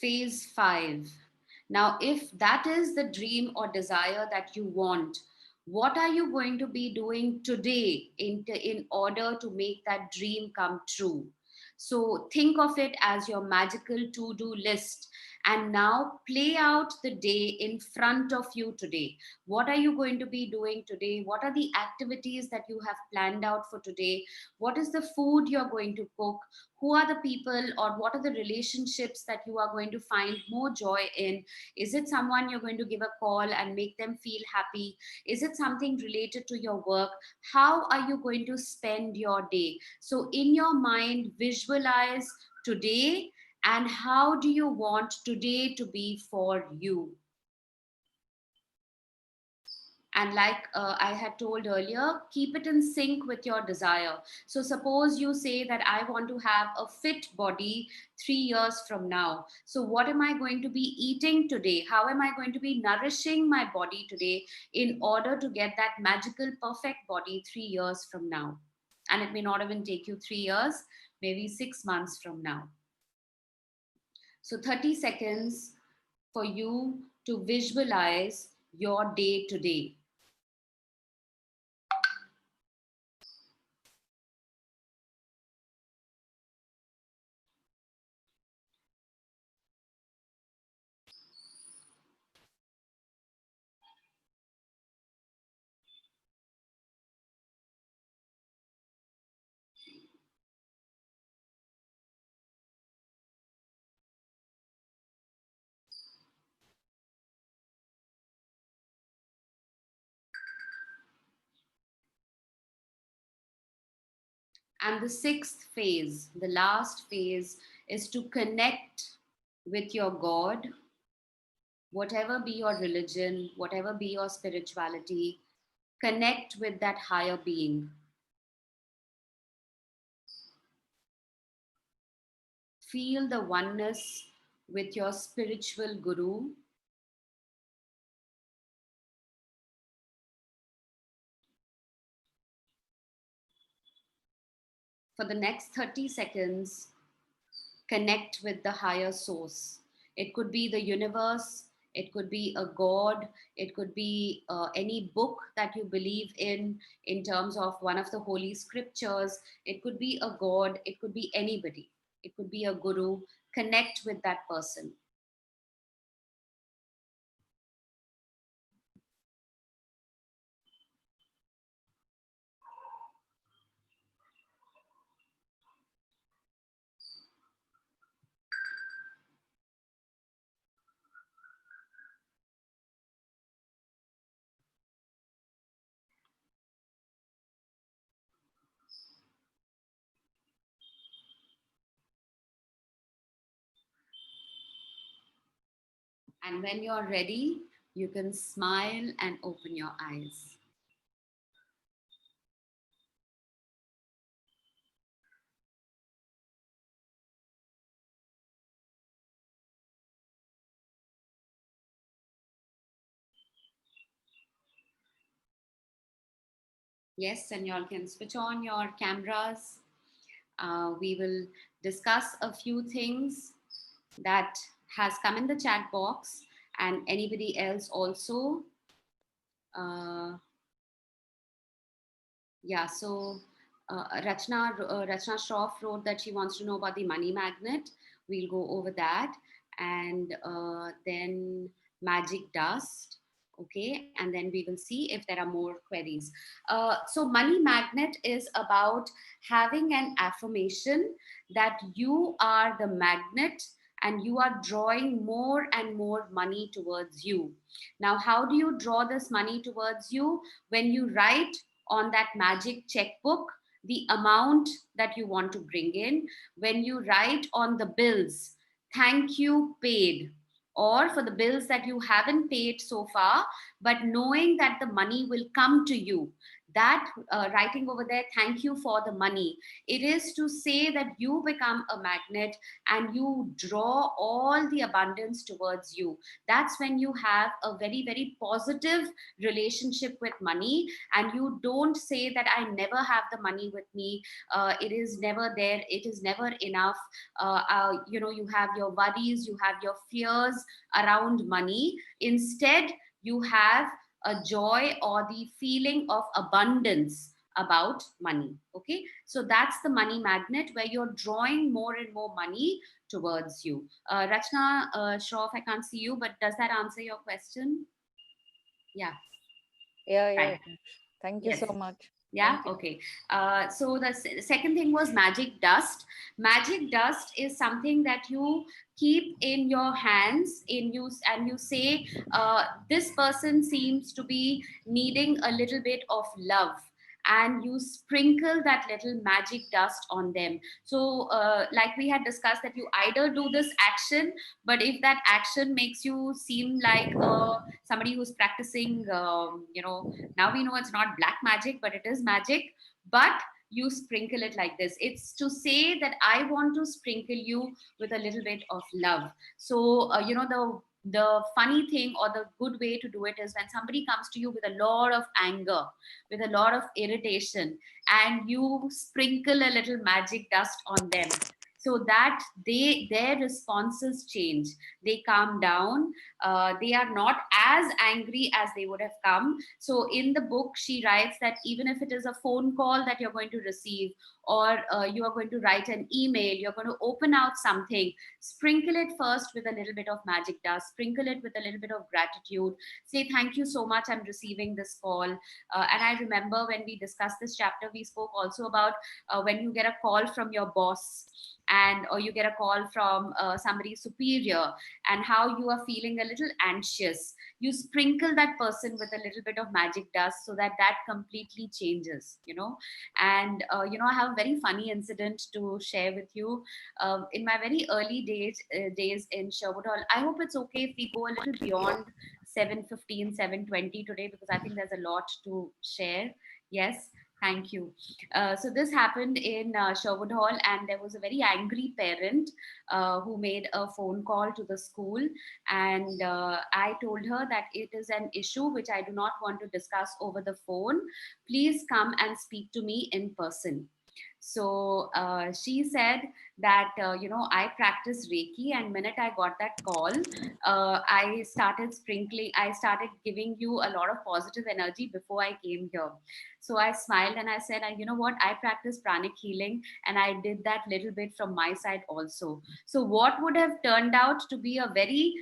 Phase 5. Now, if that is the dream or desire that you want, what are you going to be doing today in order to make that dream come true? So think of it as your magical to-do list. And now play out the day in front of you today. What are you going to be doing today? What are the activities that you have planned out for today? What is the food you're going to cook? Who are the people, or what are the relationships that you are going to find more joy in? Is it someone you're going to give a call and make them feel happy? Is it something related to your work? How are you going to spend your day? So in your mind, visualize today, and how do you want today to be for you? And like I had told earlier, keep it in sync with your desire. So suppose you say that I want to have a fit body 3 years from now. So what am I going to be eating today? How am I going to be nourishing my body today in order to get that magical perfect body 3 years from now? And it may not even take you 3 years, maybe 6 months from now. So 30 seconds for you to visualize your day today. And the sixth phase, the last phase, is to connect with your God, whatever be your religion, whatever be your spirituality, connect with that higher being. Feel the oneness with your spiritual guru. For the next 30 seconds, connect with the higher source. It could be the universe, it could be a god, it could be any book that you believe in terms of one of the holy scriptures. It could be a god, it could be anybody, it could be a guru. Connect with that person. And when you're ready, you can smile and open your eyes. Yes, and y'all can switch on your cameras. We will discuss a few things that has come in the chat box, and anybody else also. Yeah, so Rachna Shroff wrote that she wants to know about the money magnet. We'll go over that. And then magic dust. Okay, and then we will see if there are more queries. So money magnet is about having an affirmation that you are the magnet and you are drawing more and more money towards you. Now, how do you draw this money towards you? When you write on that magic checkbook the amount that you want to bring in, when you write on the bills, thank you paid, or for the bills that you haven't paid so far, but knowing that the money will come to you, that writing over there, thank you for the money, it is to say that you become a magnet and you draw all the abundance towards you. That's when you have a very, very positive relationship with money, and you don't say that I never have the money with me, it is never there, it is never enough. You have your worries, you have your fears around money. Instead, you have a joy or the feeling of abundance about money. Okay, so that's the money magnet, where you're drawing more and more money towards you. Rachna, Shroff, I can't see you, but does that answer your question? Yeah. Yeah, Right. Thank you Yes. so much. Yeah. Thank you. Okay. So the second thing was magic dust. Magic dust is something that you keep in your hands in use, and you say, this person seems to be needing a little bit of love, and you sprinkle that little magic dust on them. So like we had discussed, that you either do this action, but if that action makes you seem like somebody who's practicing, now we know it's not black magic, but it is magic. But you sprinkle it like this. It's to say that I want to sprinkle you with a little bit of love. So the funny thing, or the good way to do it, is when somebody comes to you with a lot of anger, with a lot of irritation, and you sprinkle a little magic dust on them, so that their responses change. They calm down. They are not as angry as they would have come. So in the book, she writes that even if it is a phone call that you're going to receive, or you are going to write an email, you're going to open out something, sprinkle it first with a little bit of magic dust, sprinkle it with a little bit of gratitude, say thank you so much, I'm receiving this call. And I remember when we discussed this chapter, we spoke also about when you get a call from your boss, and or you get a call from somebody superior, and how you are feeling a little anxious. You sprinkle that person with a little bit of magic dust, so that that completely changes. And I have a very funny incident to share with you. In my very early days in Sherwood Hall, I hope it's okay if we go a little beyond 7:15, 7:20 today, because I think there's a lot to share. Yes. Thank you. So this happened in Sherwood Hall, and there was a very angry parent who made a phone call to the school, and I told her that it is an issue which I do not want to discuss over the phone. Please come and speak to me in person. So she said that, I practice Reiki, and minute I got that call, I started giving you a lot of positive energy before I came here. So I smiled and I said, you know what, I practice pranic healing, and I did that little bit from my side also. So what would have turned out to be a very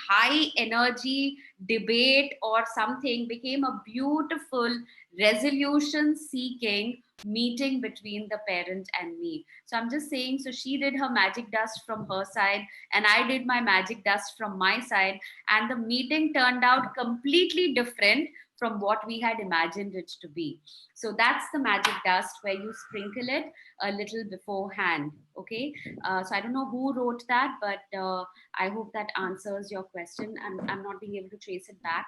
high energy debate or something became a beautiful resolution seeking meeting between the parent and me. So I'm just saying, so she did her magic dust from her side, and I did my magic dust from my side, and the meeting turned out completely different from what we had imagined it to be. So that's the magic dust, where you sprinkle it a little beforehand. Okay. So I don't know who wrote that, but I hope that answers your question. I'm not being able to trace it back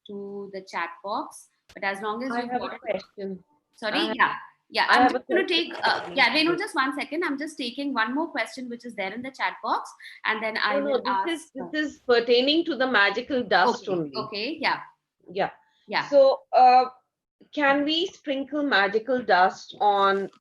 to the chat box, but as long as I you've have got a it. question. Sorry. I Yeah. I I'm have just a going to question. take, Renu, just 1 second. I'm just taking one more question, which is there in the chat box, and then I No, will ask. this is pertaining to the magical dust Okay. only. Okay. Yeah. Yeah. Yeah. So, can we sprinkle magical dust on,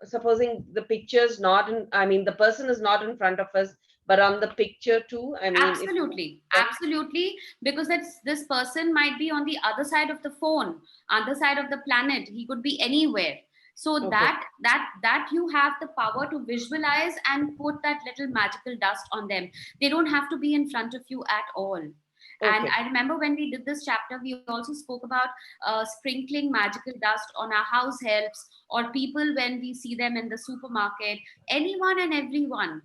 supposing the picture's not in, I mean, the person is not in front of us, but on the picture too? I mean, Absolutely. Absolutely. Because this person might be on the other side of the phone, other side of the planet. He could be anywhere. So Okay. that you have the power to visualize and put that little magical dust on them. They don't have to be in front of you at all. And Okay. I remember when we did this chapter, we also spoke about sprinkling magical dust on our house helps, or people when we see them in the supermarket. Anyone and everyone,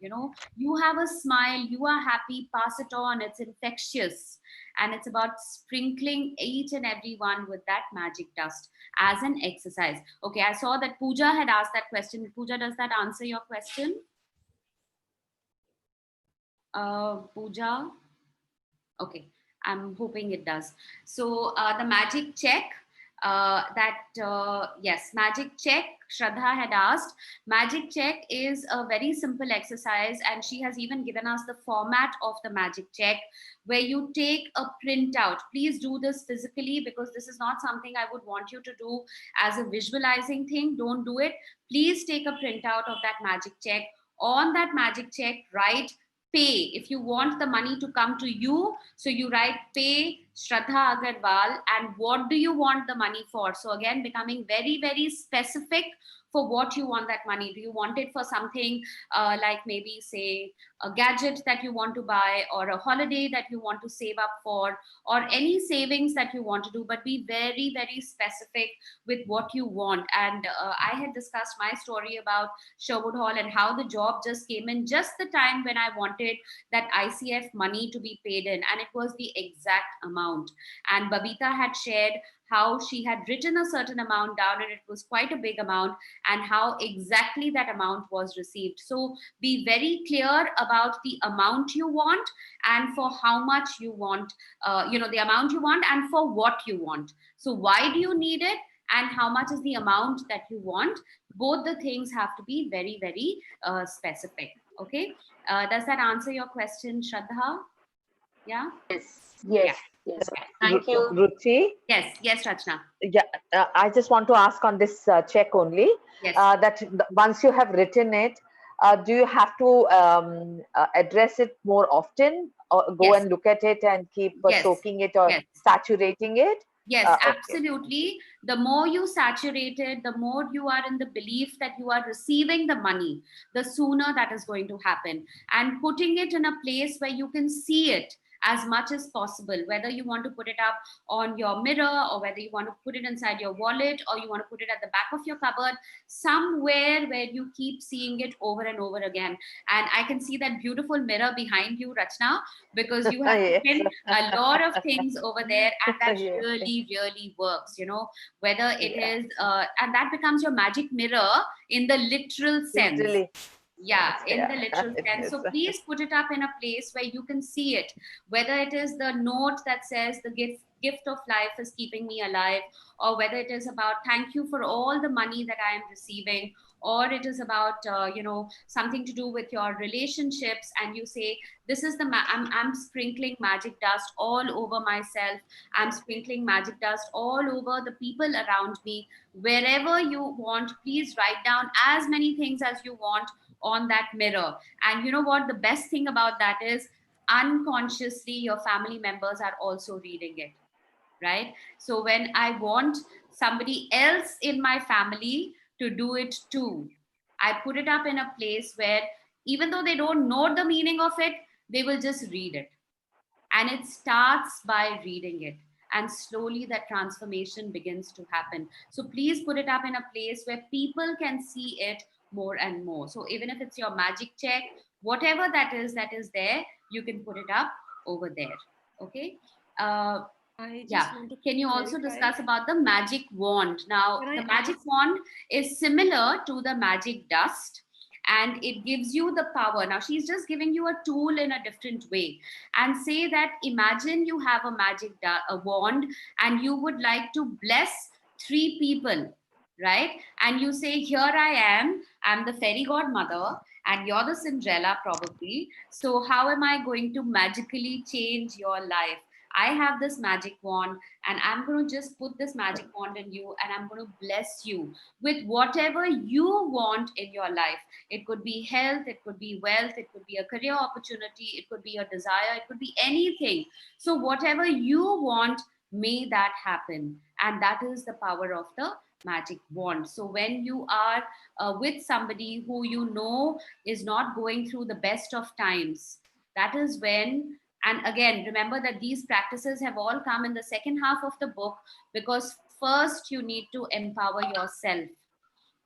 you have a smile, you are happy, pass it on. It's infectious. And it's about sprinkling each and every one with that magic dust as an exercise. Okay, I saw that Pooja had asked that question. Pooja, does that answer your question? Pooja? Okay, I'm hoping it does. So the magic check, yes, magic check, Shraddha had asked. Magic check is a very simple exercise, and she has even given us the format of the magic check, where you take a printout. Please do this physically, because this is not something I would want you to do as a visualizing thing. Don't do it. Please take a printout of that magic check. On that magic check, write pay. If you want the money to come to you, so you write pay Shraddha Agarwal, and what do you want the money for? So again, becoming very, very specific for what you want that money. Do you want it for something like maybe say a gadget that you want to buy, or a holiday that you want to save up for, or any savings that you want to do, but be very, very specific with what you want. And I had discussed my story about Sherwood Hall and how the job just came in just the time when I wanted that ICF money to be paid in, and it was the exact amount. And Babita had shared how she had written a certain amount down, and it was quite a big amount, and how exactly that amount was received. So be very clear about the amount you want, and for how much you want, the amount you want and for what you want. So why do you need it, and how much is the amount that you want? Both the things have to be very, very specific. Okay. Does that answer your question, Shraddha? Yeah. Yes, Yeah. yes. Thank you. Ruchi, Yes, Rachna. yeah, I just want to ask on this check only, Yes. that once you have written it, do you have to address it more often, or go Yes. and look at it and keep Yes. soaking it or Yes. saturating it? Yes, Okay. absolutely. The more you saturate it, the more you are in the belief that you are receiving the money, the sooner that is going to happen. And putting it in a place where you can see it as much as possible, whether you want to put it up on your mirror, or whether you want to put it inside your wallet, or you want to put it at the back of your cupboard, somewhere where you keep seeing it over and over again. And I can see that beautiful mirror behind you, Rachna, because you have Yes. put in a lot of things over there, and that Yes. really works, whether it Yeah. is and that becomes your magic mirror in the literal sense. Literally. Yeah, in Yeah. the literal It sense. is. So please put it up in a place where you can see it, whether it is the note that says the gift of life is keeping me alive, or whether it is about thank you for all the money that I am receiving, or it is about something to do with your relationships, and you say this is I'm sprinkling magic dust all over myself, I'm sprinkling magic dust all over the people around me. Wherever you want, please write down as many things as you want on that mirror. And you know what? The best thing about that is unconsciously your family members are also reading it, right? So when I want somebody else in my family to do it too, I put it up in a place where even though they don't know the meaning of it, they will just read it. And it starts by reading it, and slowly that transformation begins to happen. So please put it up in a place where people can see it more and more. So even if it's your magic check, whatever that is there, you can put it up over there. Okay. I just Yeah. want to Can you also clarify. discuss about the magic wand? Now, Can I the magic ask- wand is similar to the magic dust, and it gives you the power. Now, she's just giving you a tool in a different way. And say that imagine you have a wand, and you would like to bless 3 people, right? And you say, here I am, I'm the fairy godmother, and you're the Cinderella probably. So, how am I going to magically change your life? I have this magic wand, and I'm going to just put this magic wand in you, and I'm going to bless you with whatever you want in your life. It could be health, it could be wealth, it could be a career opportunity, it could be a desire, it could be anything. So, whatever you want, may that happen. And that is the power of the magic wand. So, when you are with somebody who you know is not going through the best of times, that is when, and again, remember that these practices have all come in the second half of the book, because first you need to empower yourself.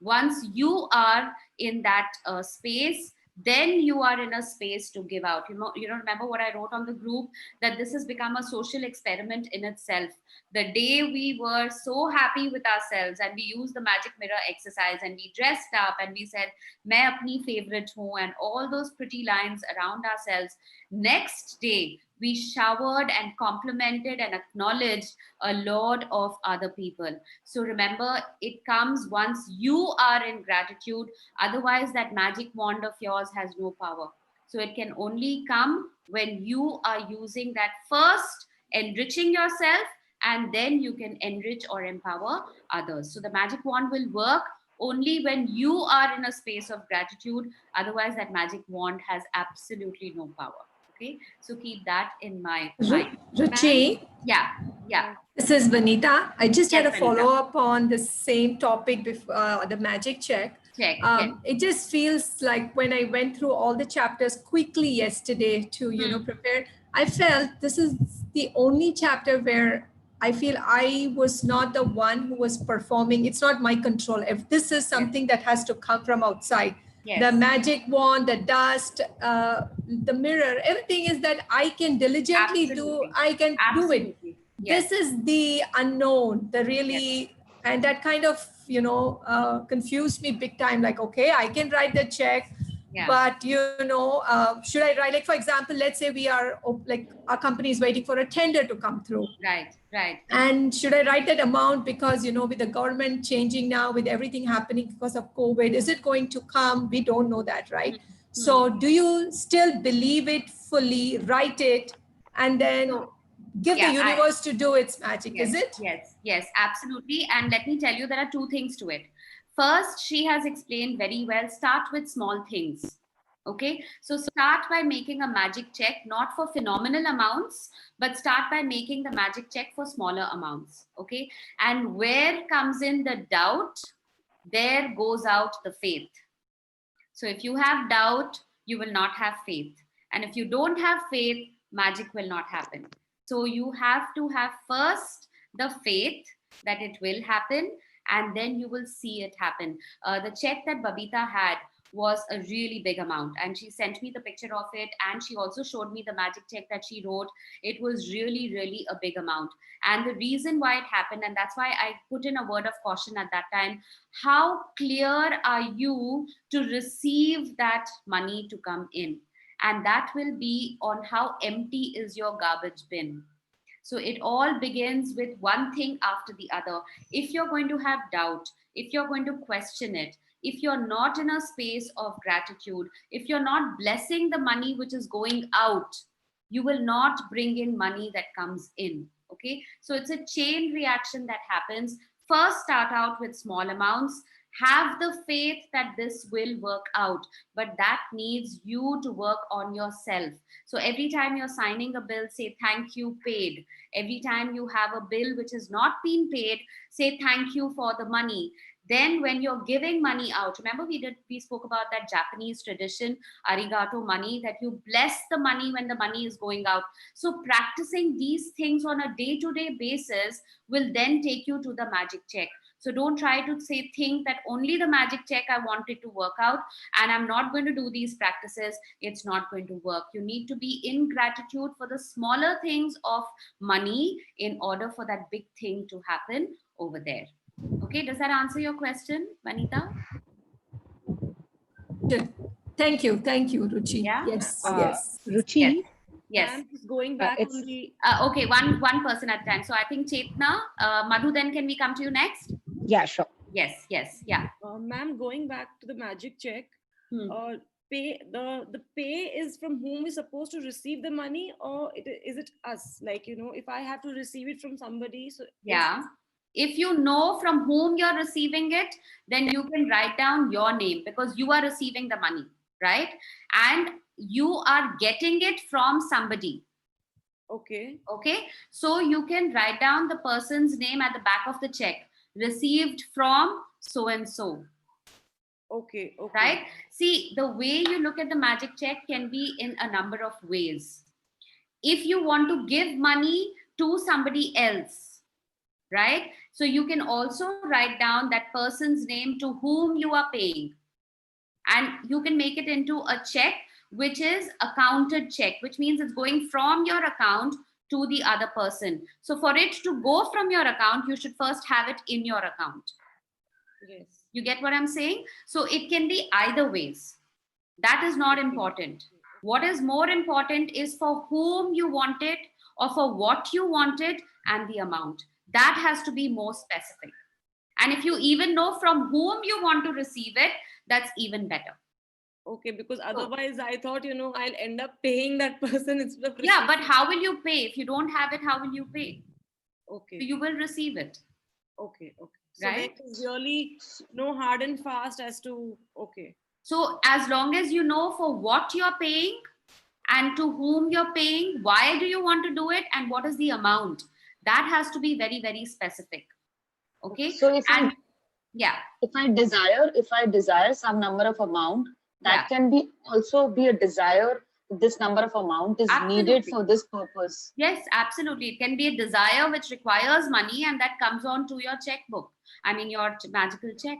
Once you are in that space, then you are in a space to give out. Remember what I wrote on the group, that this has become a social experiment in itself. The day we were so happy with ourselves, and we used the magic mirror exercise, and we dressed up, and we said main apni favorite hu, and all those pretty lines around ourselves, next day we showered and complimented and acknowledged a lot of other people. So remember, it comes once you are in gratitude. Otherwise, that magic wand of yours has no power. So it can only come when you are using that first, enriching yourself, and then you can enrich or empower others. So the magic wand will work only when you are in a space of gratitude. Otherwise, that magic wand has absolutely no power. Okay, so keep that in mind. Ruchi, Yeah. this is Vanita. I just had Yes, a Vanita. follow-up on the same topic before the magic check. Check. Yes. It just feels like when I went through all the chapters quickly yesterday to, prepare, I felt this is the only chapter where I feel I was not the one who was performing. It's not my control. If this is something that has to come from outside, the magic wand, the dust, the mirror, everything is that I can diligently do, I can do it. This is the unknown, the really, and that kind of, confused me big time. Like, okay, I can write the check, but should I write, like, for example, let's say we are like our company is waiting for a tender to come through. Right. And should I write that amount because, with the government changing now, with everything happening because of COVID, is it going to come? We don't know that, right? So do you still believe it fully, write it, and then give the universe to do its magic, is it? Yes, absolutely. And let me tell you, there are two things to it. First, she has explained very well, start with small things. Okay, so start by making a magic check, not for phenomenal amounts, but start by making the magic check for smaller amounts. Okay, and where comes in the doubt, there goes out the faith. So if you have doubt, you will not have faith. And if you don't have faith, magic will not happen. So you have to have first the faith that it will happen, and then you will see it happen. The check that Babita had was a really big amount, and she sent me the picture of it, and she also showed me the magic check that she wrote. It was really a big amount. And the reason why it happened, and that's why I put in a word of caution at that time, how clear are you to receive that money to come in? And that will be on how empty is your garbage bin. So it all begins with one thing after the other. If you're going to have doubt, if you're going to question it, if you're not in a space of gratitude, if you're not blessing the money which is going out, you will not bring in money that comes in. Okay, so it's a chain reaction that happens. First, start out with small amounts. Have the faith that this will work out, but that needs you to work on yourself. So every time you're signing a bill, say thank you, paid. Every time you have a bill which has not been paid, say thank you for the money. Then when you're giving money out, remember we spoke about that Japanese tradition, arigato money, that you bless the money when the money is going out. So practicing these things on a day-to-day basis will then take you to the magic check. So don't try to think that only the magic check I wanted to work out and I'm not going to do these practices. It's not going to work. You need to be in gratitude for the smaller things of money in order for that big thing to happen over there. Okay, does that answer your question, Vanita? Thank you, Ruchi. Yeah. Yes. Ruchi. Yes. Going back it's- on the. Okay, one person at a time. So I think Chetna, Madhu, then can we come to you next? Yeah, sure. Yes, yeah. Ma'am, going back to the magic check, Hmm. pay the pay is from whom is supposed to receive the money, or is it us? Like, if I have to receive it from somebody, so Yeah. If you know from whom you're receiving it, then you can write down your name because you are receiving the money, right? And you are getting it from somebody. Okay. So you can write down the person's name at the back of the check, received from so and so. Okay. Right? See, the way you look at the magic check can be in a number of ways. If you want to give money to somebody else, right? So you can also write down that person's name to whom you are paying. And you can make it into a check, which is a counted check, which means it's going from your account to the other person. So for it to go from your account, you should first have it in your account. Yes. You get what I'm saying? So it can be either ways. That is not important. What is more important is for whom you want it or for what you want it and the amount. That has to be more specific. And if you even know from whom you want to receive it, that's even better. Okay, because otherwise I thought, I'll end up paying that person instead of Yeah, but how will you pay? If you don't have it, how will you pay? Okay. So you will receive it. Okay. So right? there's really no hard and fast as to, okay. So as long as you know for what you're paying and to whom you're paying, why do you want to do it, and what is the amount. That has to be very, very specific. Okay. So if And yeah, if I desire some number of amount, that yeah, can be also be a desire. This number of amount is needed absolutely. for this purpose. Yes, absolutely. It can be a desire which requires money, and that comes on to your checkbook. I mean, your magical check.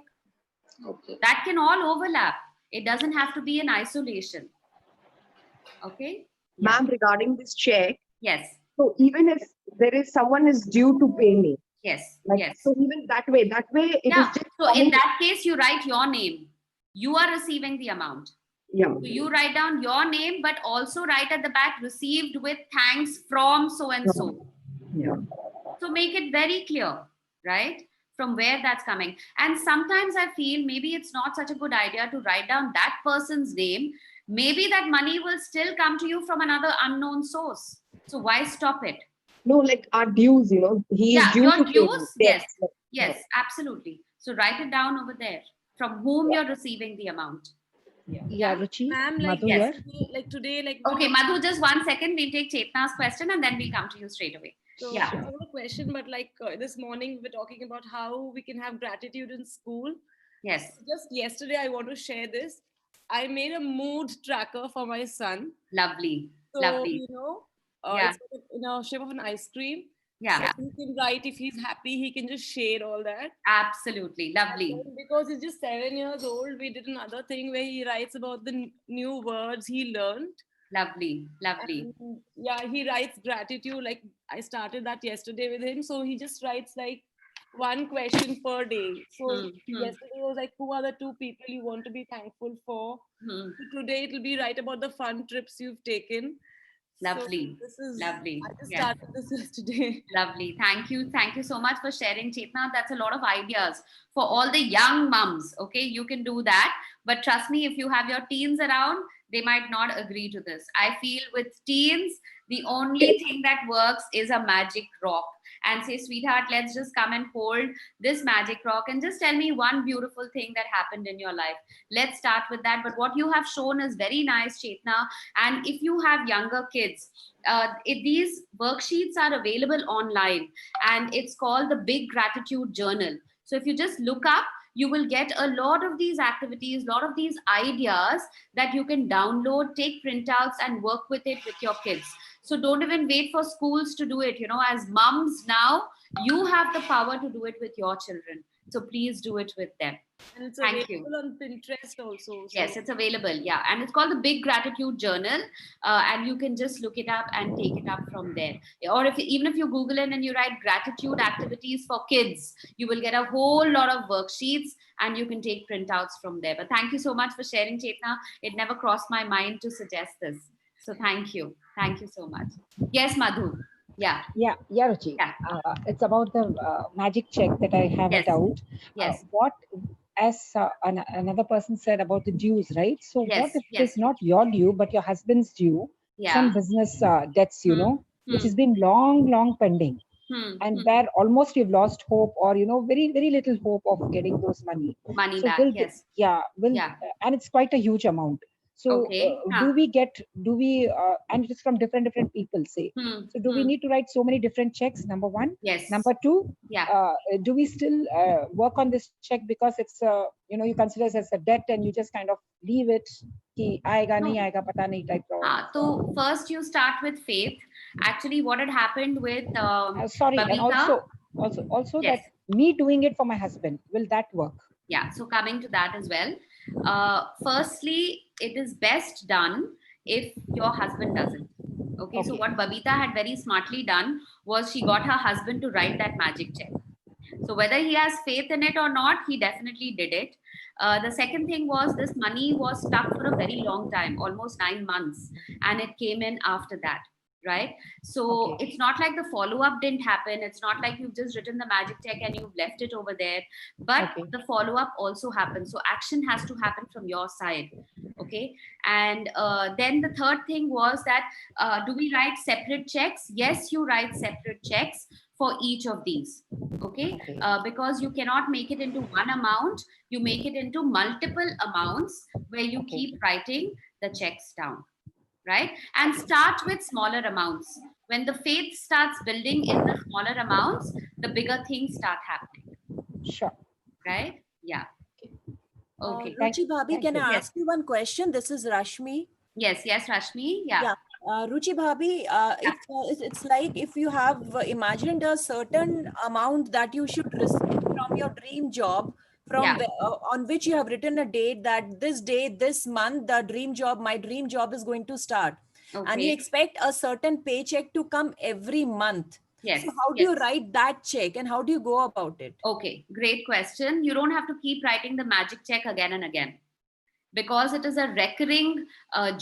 Okay. That can all overlap. It doesn't have to be in isolation. Okay. Yeah. Ma'am, regarding this check, Yes. so even if there is someone is due to pay me, Yes. like, Yes. so even that way it is Yeah. just So in coming. that case, you write your name. You are receiving the amount. Yeah. So you write down your name, but also write at the back, received with thanks from so and so. Yeah. So make it very clear, right? From where that's coming. And sometimes I feel maybe it's not such a good idea to write down that person's name. Maybe that money will still come to you from another unknown source. So why stop it? No, like our dues, he is Yeah, due your to pay me. dues. Yes, Yes. yes, absolutely. So write it down over there from whom you're receiving the amount. Yeah, Ruchi, Ma'am, like Madhu yes. here. like today, like Okay, Madhu, just 1 second. We'll take Chetna's question and then we'll come to you straight away. so Yeah. it's not a question, but like this morning we were talking about how we can have gratitude in school. Yes. Just yesterday, I want to share this. I made a mood tracker for my son. Lovely. So, Lovely. Yeah. it's in a shape of an ice cream. Yeah. So he can write if he's happy, he can just share all that. Absolutely. Lovely. And then because he's just 7 years old, we did another thing where he writes about the new words he learned. Lovely. Lovely. And yeah, he writes gratitude. Like I started that yesterday with him. So he just writes like one question per day. So yesterday was like, who are the 2 people you want to be thankful for? So today it will be write about the fun trips you've taken. Lovely. So this is Lovely. I just Yeah. started this yesterday. Lovely. Thank you. Thank you so much for sharing, Chetna. That's a lot of ideas for all the young mums. Okay, you can do that. But trust me, if you have your teens around, they might not agree to this. I feel with teens, the only thing that works is a magic rock. And say, sweetheart, let's just come and hold this magic rock and just tell me one beautiful thing that happened in your life. Let's start with that. But what you have shown is very nice, Chetna. And if you have younger kids, these worksheets are available online, and it's called the Big Gratitude Journal. So if you just look up, you will get a lot of these activities, a lot of these ideas that you can download, take printouts, and work with it with your kids. So don't even wait for schools to do it. As mums now, you have the power to do it with your children. So please do it with them. And it's Thank you. available on Pinterest also. So. Yes, it's available. Yeah. And it's called the Big Gratitude Journal. And you can just look it up and take it up from there. Or even if you Google it and you write gratitude activities for kids, you will get a whole lot of worksheets and you can take printouts from there. But thank you so much for sharing, Chetna. It never crossed my mind to suggest this. So thank you. Thank you so much. Yes, Madhu. Yeah. Yeah, Ruchi. Yeah. It's about the magic check that I have Yes. it out. Yes. What, as another person said about the dues, right? So Yes, what if it yes. is not your due, but your husband's due? Yeah. Some business debts, which has been long pending. And where almost you've lost hope, or very very little hope of getting those money Back. Yes. And it's quite a huge amount. So Okay. do we and it is from different people, say. So do we need to write so many different checks? Number one. Yes. Number two, Yeah. do we still work on this check because it's you consider it as a debt and you just kind of leave it ki aayega nahi aayega pata nahi type of. So first you start with faith. Actually, what had happened with sorry, Babita, and also yes. that me doing it for my husband, will that work? Yeah, so coming to that as well. Firstly, it is best done if your husband doesn't. Okay, so what Babita had very smartly done was she got her husband to write that magic check. So whether he has faith in it or not, he definitely did it. The second thing was this money was stuck for a very long time, almost 9 months, and it came in after that. Right. So it's not like the follow-up didn't happen. It's not like you've just written the magic check and you've left it over there, but the follow-up also happens. So action has to happen from your side. Okay. And then the third thing was that, do we write separate checks? Yes, you write separate checks for each of these. Okay. Because you cannot make it into one amount. You make it into multiple amounts where you keep writing the checks down. right? And start with smaller amounts. When the faith starts building in the smaller amounts, the bigger things start happening, Sure. right? Yeah. Okay. Thank Ruchi Bhabhi, can you. I Yes. ask you one question? This is Rashmi. Yes. Yes, Rashmi. Yeah. Yeah. Ruchi Bhabhi, it's like if you have imagined a certain amount that you should receive from your dream job, Yeah. on which you have written a date that this day, this month, my dream job is going to start. And you Okay. expect a certain paycheck to come every month. Yes. So how do you Yes. write that check and how do you go about it? Okay. Great question. You don't have to keep writing the magic check again and again, because it is a recurring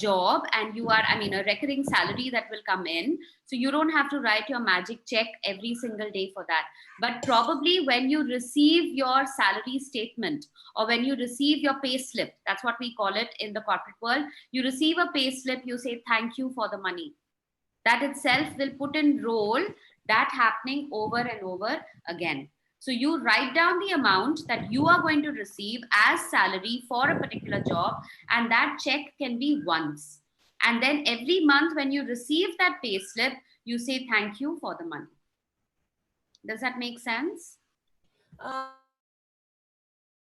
job, and you are, I mean, a recurring salary that will come in. So you don't have to write your magic check every single day for that. But probably when you receive your salary statement, or when you receive your pay slip, that's what we call it in the corporate world. You receive a pay slip, you say thank you for the money. That itself will put in role that happening over and over again. So you write down the amount that you are going to receive as salary for a particular job, and that check can be once. And then every month when you receive that pay slip, you say thank you for the money. Does that make sense?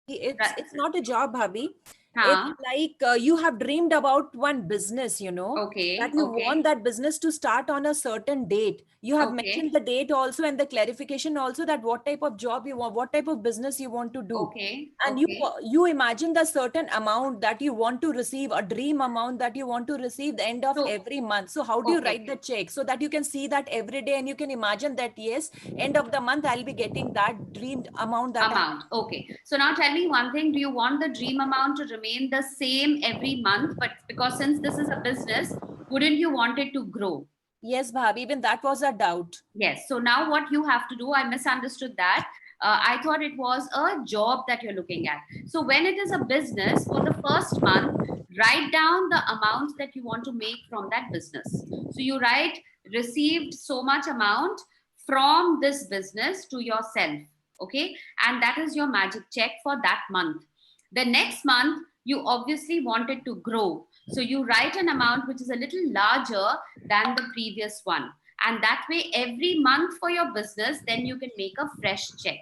It's not a job, Bhabhi. Huh? It's like you have dreamed about one business, Okay. that you Okay. want that business to start on a certain date. You have Okay. mentioned the date also and the clarification also, that what type of job you want, what type of business you want to do. Okay. And Okay. you imagine the certain amount that you want to receive, a dream amount that you want to receive the end of So- every month. So how do you Okay. write the check so that you can see that every day and you can imagine that, yes, end of the month I'll be getting that dreamed amount Amount. Okay. So now tell me one thing. Do you want the dream amount to remain the same every month? But because since this is a business, wouldn't you want it to grow? Yes, Bhabhi, even that was a doubt. Yes. So now what you have to do, I misunderstood that. I thought it was a job that you're looking at. So when it is a business, for the first month, write down the amount that you want to make from that business. So you write received so much amount from this business to yourself. Okay. And that is your magic check for that month. The next month, you obviously want it to grow. So you write an amount which is a little larger than the previous one. And that way, every month for your business, then you can make a fresh check.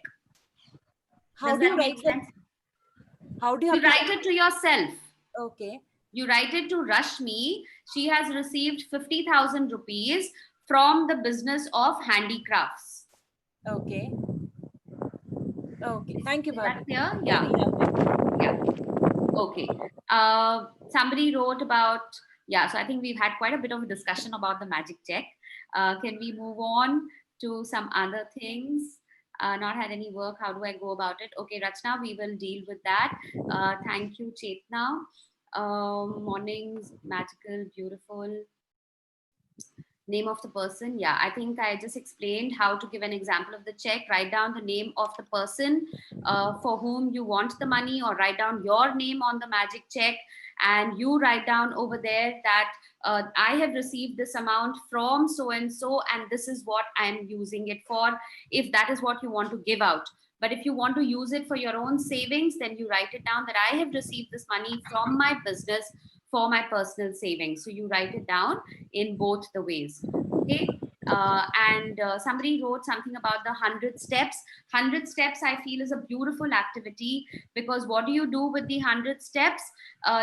How Does do you that write make that? sense? How do you You have to write it to yourself. Okay. You write it to Rashmi. She has received 50,000 rupees from the business of handicrafts. Okay. Okay. Thank you, Is that Bhabhi. clear? Yeah. Yeah. Okay. Somebody wrote about, yeah, so I think we've had quite a bit of a discussion about the magic check. Can we move on to some other things? Not had any work. How do I go about it? Okay, Rachna, we will deal with that. Thank you, Chetna. Mornings, magical, beautiful. Name of the person. Yeah, I think I just explained how to give an example of the check. Write down the name of the person for whom you want the money, or write down your name on the magic check, and you write down over there that I have received this amount from so and so, and this is what I'm using it for, if that is what you want to give out. But if you want to use it for your own savings, then you write it down that I have received this money from my business for my personal savings. So you write it down in both the ways. Okay. And somebody wrote something about the 100 steps. 100 steps, I feel, is a beautiful activity, because what do you do with the 100 steps?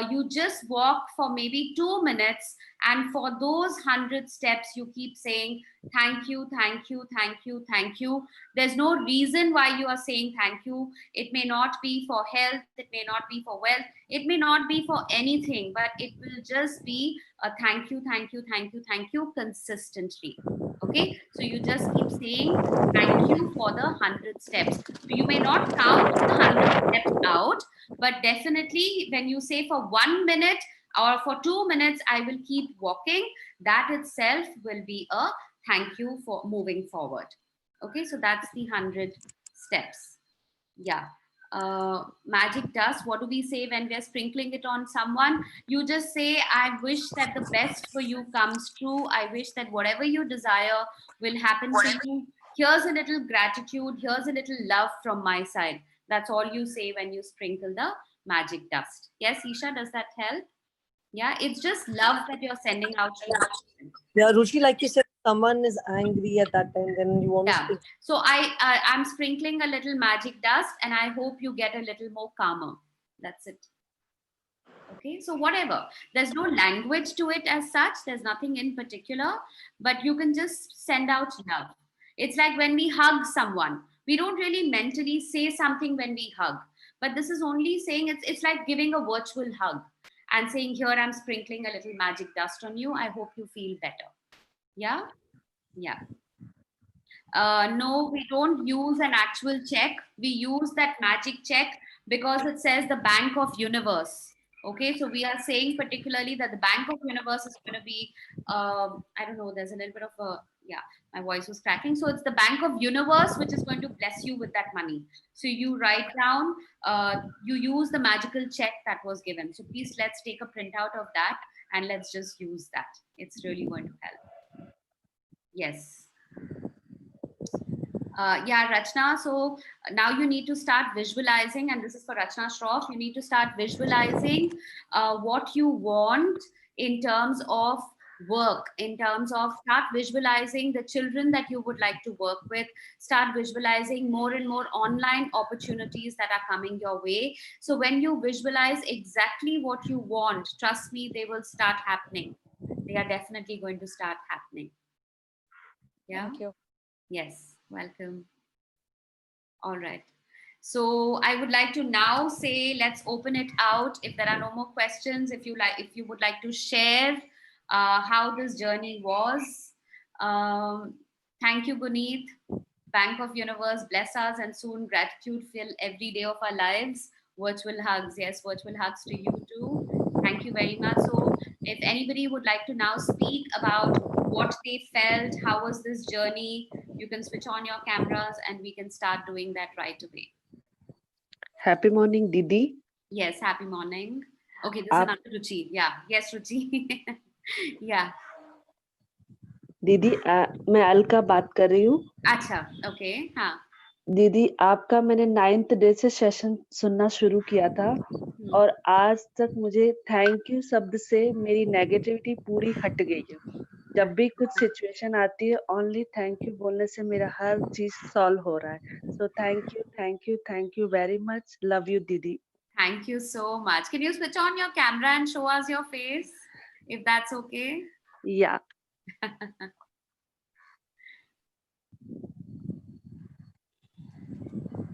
You just walk for maybe 2 minutes, and for those 100 steps, you keep saying, thank you, thank you, thank you, thank you. There's no reason why you are saying thank you. It may not be for health, it may not be for wealth, it may not be for anything, but it will just be a thank you, thank you, thank you, thank you consistently. Okay, so you just keep saying thank you for the 100 steps. So you may not count the 100 steps out, but definitely when you say for 1 minute or for 2 minutes, I will keep walking, that itself will be a thank you for moving forward. Okay, so that's the 100 steps. Yeah. Magic dust, what do we say when we're sprinkling it on someone? You just say, I wish that the best for you comes true. I wish that whatever you desire will happen for you. Here's a little gratitude. Here's a little love from my side. That's all you say when you sprinkle the magic dust. Yes, Isha, does that help? Yeah, it's just love that you're sending out to the person. Yeah, Ruchi, like you said, someone is angry at that time, then you want to Yeah. speak. So I'm sprinkling a little magic dust, and I hope you get a little more calmer. That's it. Okay, so whatever. There's no language to it as such. There's nothing in particular, but you can just send out love. It's like when we hug someone, we don't really mentally say something when we hug, but this is only saying it's like giving a virtual hug and saying, here I'm sprinkling a little magic dust on you. I hope you feel better. Yeah. Yeah. No, we don't use an actual check. We use that magic check because it says the Bank of Universe. Okay, so we are saying particularly that the Bank of Universe is going to be, I don't know, there's a little bit of a, yeah, my voice was cracking. So it's the Bank of Universe which is going to bless you with that money. So you write down, you use the magical check that was given. So please let's take a printout of that and let's just use that. It's really going to help. Yes. Yeah, Rachna. So now you need to start visualizing, and this is for Rachna Shroff. You need to start visualizing what you want in terms of work, in terms of start visualizing the children that you would like to work with, start visualizing more and more online opportunities that are coming your way. So when you visualize exactly what you want, trust me, they will start happening. They are definitely going to start happening. Yeah. Thank you. Yes, welcome. All right. So I would like to now say, let's open it out. If there are no more questions, if you would like to share how this journey was. Thank you, Guneet. Bank of Universe, bless us, and soon gratitude fill every day of our lives. Virtual hugs. Yes, virtual hugs to you too. Thank you very much. So if anybody would like to now speak about what they felt, how was this journey, you can switch on your cameras and we can start doing that right away. Happy morning, Didi. Yes, happy morning. Okay, this is another Ruchi. Yeah, yes, Ruchi. Yeah. दीदी मैं अलका बात कर रही हूँ. अच्छा, okay, हाँ. दीदी आपका मैंने 9th डे से सेशन सुनना शुरू किया था और आज तक मुझे थैंक यू शब्द से मेरी नेगेटिविटी पूरी हट गई है. जब भी कुछ सिचुएशन आती है ओनली थैंक यू बोलने से मेरा हर चीज सॉल्व हो रहा है. So thank you very much. Love you दीदी. Thank you so much. Can you switch on your camera and show us your face, if that's okay? Yeah.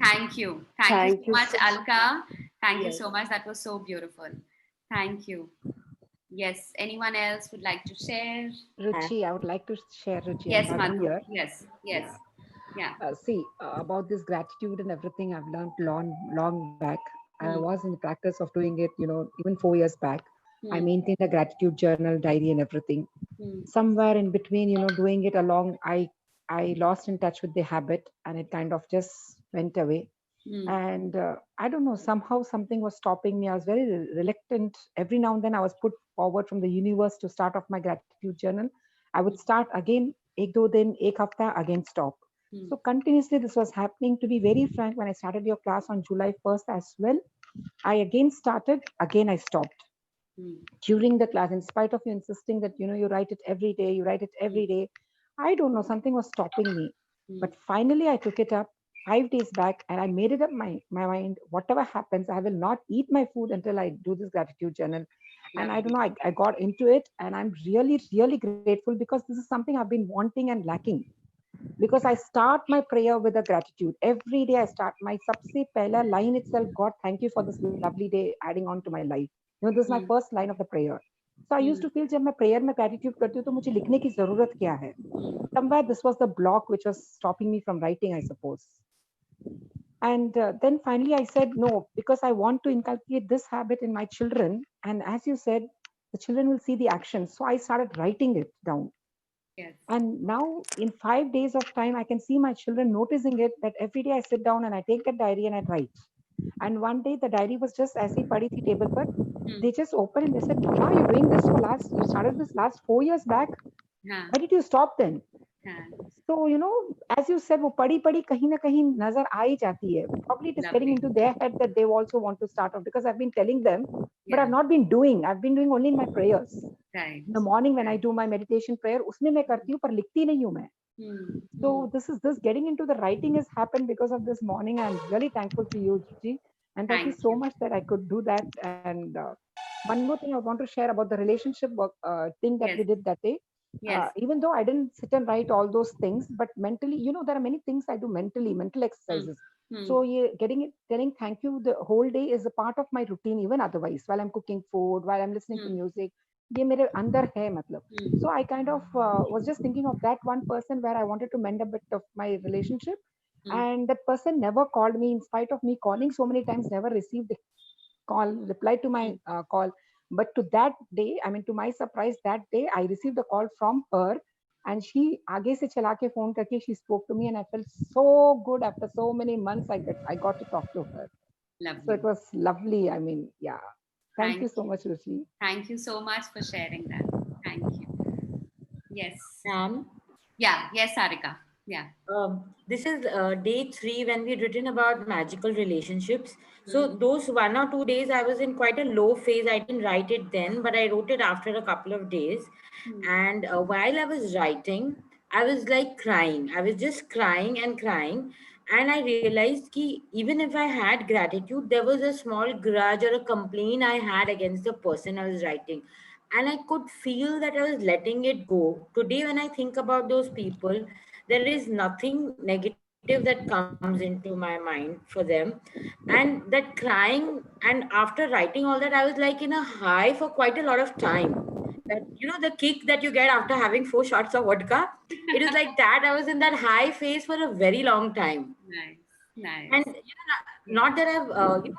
Thank you. Thank you so much, Alka. Thank you Yes. so much. That was so beautiful. Thank you. Yes. Anyone else would like to share? Ruchi, I would like to share, Ruchi. Yes, I'm Madhu Madhu. here. Yes. Yes. Yeah. See, about this gratitude and everything I've learned long back. I was in the practice of doing it, even 4 years back. I maintained a gratitude journal, diary and everything. Somewhere in between, doing it along, I lost in touch with the habit and it kind of just went away. And I don't know, somehow something was stopping me. I was very reluctant. Every now and then I was put forward from the universe to start off my gratitude journal. I would start again, ek do din, ek hafta, again stop. So continuously this was happening. To be very frank, when I started your class on July 1st as well, I again started, again I stopped. During the class, in spite of you insisting that, you write it every day, I don't know, something was stopping me. But finally I took it up 5 days back and I made it up my mind, whatever happens, I will not eat my food until I do this gratitude journal. And I don't know, I got into it and I'm really, really grateful because this is something I've been wanting and lacking. Because I start my prayer with a gratitude. Every day I start my sabse pehla line itself, God, thank you for this lovely day adding on to my life. This is my first line of the prayer. So I used to feel जब मैं prayer में gratitude करती हूँ तो मुझे लिखने की जरूरत क्या है? Somewhere this was the block which was stopping me from writing, I suppose. And then finally I said no, because I want to inculcate this habit in my children. And as you said, the children will see the action. So I started writing it down. Yes. And now in 5 days of time, I can see my children noticing it, that every day I sit down and I take that diary and I write. And one day the diary was just as he padi thi table par. They just opened and they said, Mama, you're doing this you started this last 4 years back. Why did you stop then? So, as you said, वो पढ़ी पढ़ी कहीं ना कहीं नजर आ ही जाती है. Probably it is getting Lovely. into their head that they also want to start off, because I've been telling them, but Yeah. I've not been doing. I've been doing only in my prayers. Right. In the morning when I do my meditation prayer, उसमें मैं करती हूँ पर लिखती नहीं हूँ मैं. So this getting into the writing has happened because of this morning. I'm really thankful to you, Ruchi, and thank you Thank so you. much that I could do that. And one more thing I want to share about the relationship work, thing that Yes. we did that day. Yes. Even though I didn't sit and write all those things, but mentally, there are many things I do mentally, mental exercises. So yeah, telling thank you the whole day is a part of my routine, even otherwise, while I'm cooking food, while I'm listening to music. ये मेरे अंदर है मतलब. So I kind of was just thinking of that one person where I wanted to mend a bit of my relationship, and that person never called me in spite of me calling so many times, never received a call, replied to my call. But to that day, I mean, to my surprise, that day I received a call from her, and she आगे से चला के phone करके she spoke to me, and I felt so good after so many months. I got to talk to her. Lovely. So it was lovely. I mean, yeah. Thank you so much, Ruchi. Thank you so much for sharing that. Thank you. Yes. Ma'am? Yeah. Yes, Sarika. Yeah. This is day 3 when we'd written about magical relationships. So those 1 or 2 days I was in quite a low phase. I didn't write it then, but I wrote it after a couple of days. And while I was writing, I was like crying. I was just crying and crying. And I realized that even if I had gratitude, there was a small grudge or a complaint I had against the person I was writing. And I could feel that I was letting it go. Today, when I think about those people, there is nothing negative that comes into my mind for them. And that crying, and after writing all that, I was like in a high for quite a lot of time. That, the kick that you get after having 4 shots of vodka, it is like that. I was in that high phase for a very long time. Nice. Nice. And not that I've,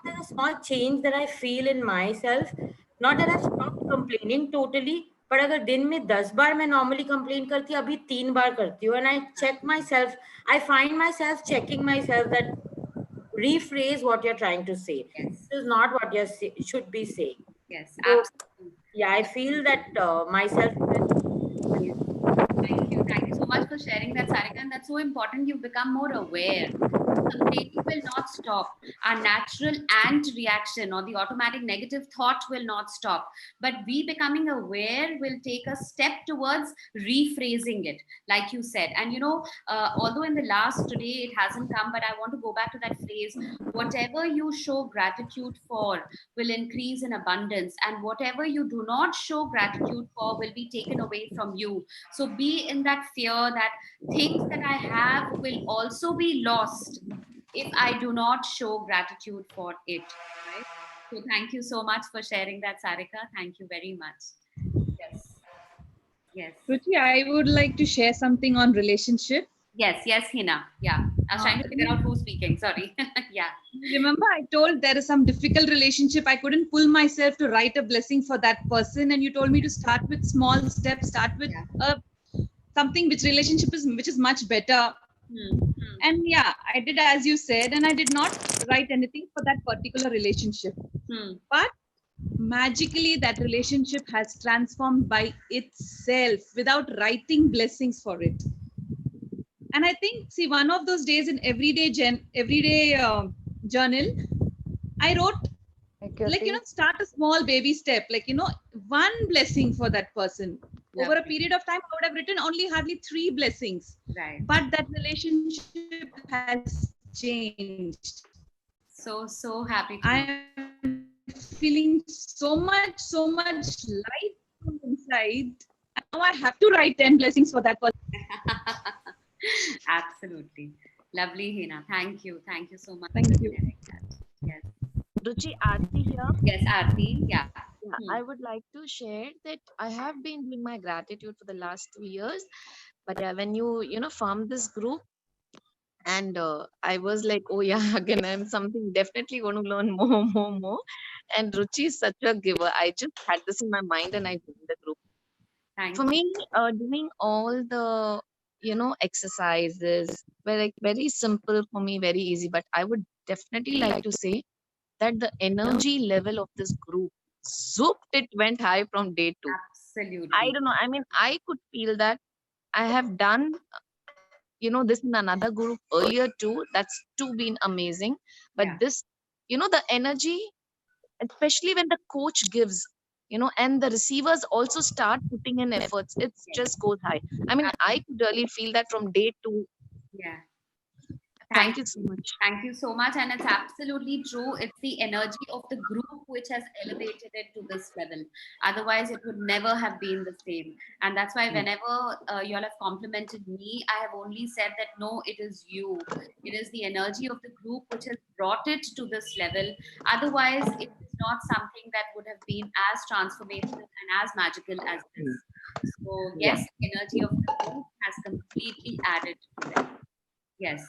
there's a small change that I feel in myself. Not that I've stopped complaining totally, but अगर दिन में 10 बार मैं normally complain करती, अभी 3 बार करती हूँ. And I check myself. I find myself checking myself that rephrase what you're trying to say. Yes. This is not what you should be saying. Yes. So, Absolutely. yeah, I feel that myself. Thank you. Thank you so much for sharing that, Sarika. And that's so important. You've become more aware. Complaining will not stop. Our natural ant reaction or the automatic negative thought will not stop. But we becoming aware will take a step towards rephrasing it, like you said. And although in the last today it hasn't come, but I want to go back to that phrase: whatever you show gratitude for will increase in abundance, and whatever you do not show gratitude for will be taken away from you. So be in that fear that things that I have will also be lost if I do not show gratitude for it. Right? So thank you so much for sharing that, Sarika. Thank you very much. Yes. Yes. Ruchi, I would like to share something on relationship. Yes, Hina. Yeah. I was trying to figure out who's speaking. Sorry. Yeah. Remember, I told there is some difficult relationship. I couldn't pull myself to write a blessing for that person. And you told me to start with small steps, start with something which is much better. And yeah, I did as you said, and I did not write anything for that particular relationship. But magically, that relationship has transformed by itself without writing blessings for it. And I think, see, one of those days in everyday journal, I wrote, start a small baby step, one blessing for that person. Lovely. Over a period of time, I would have written only hardly 3 blessings. Right. But that relationship has changed. So happy to I'm feeling so much light inside. Now I have to write 10 blessings for that person. Absolutely. Lovely, Hina. Thank you. Thank you so much. Thank you. Yes. Ruchi, Aarti here. Yes, Aarti. Yeah. I would like to share that I have been doing my gratitude for the last 2 years. But when you formed this group, and I was like, oh yeah, again, I'm something definitely going to learn more. And Ruchi is such a giver. I just had this in my mind and I joined the group. For me, doing all the exercises were like very simple for me, very easy. But I would definitely like to say that the energy level of this group, zooped, it went high from day 2. Absolutely. I don't know. I mean, I could feel that I have done this in another group earlier too. That's too been amazing. But this, the energy, especially when the coach gives, and the receivers also start putting in efforts, it just goes high. I mean, I could really feel that from day two. Yeah. Thank you so much. Thank you so much. And it's absolutely true. It's the energy of the group which has elevated it to this level. Otherwise, it would never have been the same. And that's why whenever you all have complimented me, I have only said that no, it is you. It is the energy of the group which has brought it to this level. Otherwise, it is not something that would have been as transformational and as magical as this. So, yes, the energy of the group has completely added to it. Yes.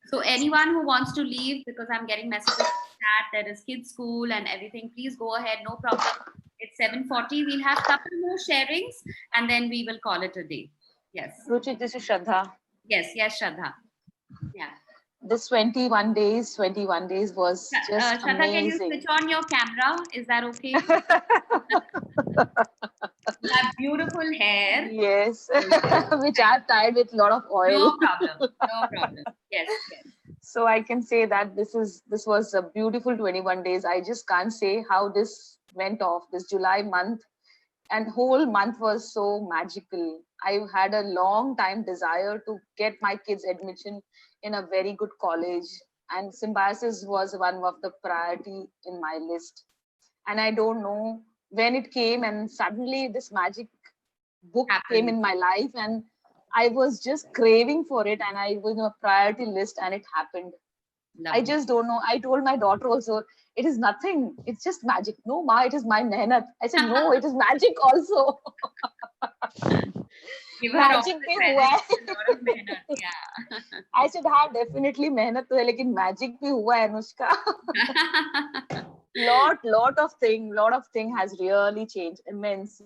So anyone who wants to leave, because I'm getting messages in chat, there is kids school and everything, please go ahead, no problem. It's 7:40. We'll have a couple more sharings and then we will call it a day. Yes. Ruchi, this is Shraddha. Yes, Shraddha. Yeah. This 21 days was just Shraddha, amazing. can you switch on your camera? Is that okay? You have beautiful hair. Yes, which I've tied with a lot of oil. No problem. No problem. Yes, yes. So I can say that this was a beautiful 21 days. I just can't say how this went off. This July month and whole month was so magical. I had a long time desire to get my kids admission in a very good college, and symbiosis was one of the priority in my list. And I don't know when it came, and suddenly this magic book came in my life, and I was just craving for it, and I was on a priority list, and it happened. I just don't know. I told my daughter also, it is nothing. It's just magic. No, Ma, it is my mehnat. I said, no, it is magic also. Magic bhi hua hai. Yeah. I said, हाँ, definitely mehnat तो है, लेकिन magic भी हुआ है Anushka. lot of thing has really changed immense,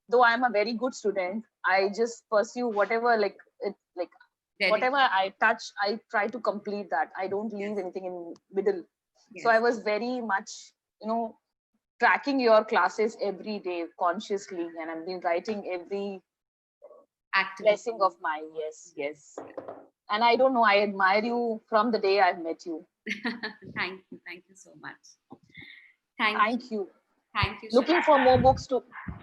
Though I'm a very good student, I just pursue whatever whatever I touch, I try to complete that. I don't leave anything in middle. So I was very much, tracking your classes every day consciously, and I've been writing every blessing of mine. Yes. And I don't know, I admire you from the day I've met you. Thank you so much. Thank you. Looking for more books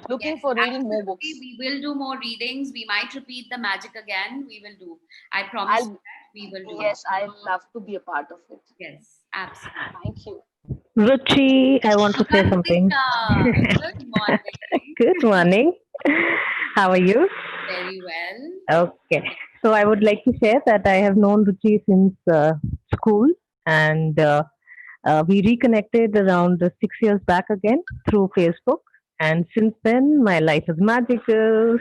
looking for reading more books. We will do more readings. We might repeat the magic again. We will do. I promise you that we will do. Yes, I'd love to be a part of it. Yes, absolutely. Thank you. Ruchi, I want to say something. Good morning. Good morning. How are you? Very well. Okay. So I would like to share that I have known Ruchi since school, and we reconnected around 6 years back again through Facebook. And since then, my life is magical.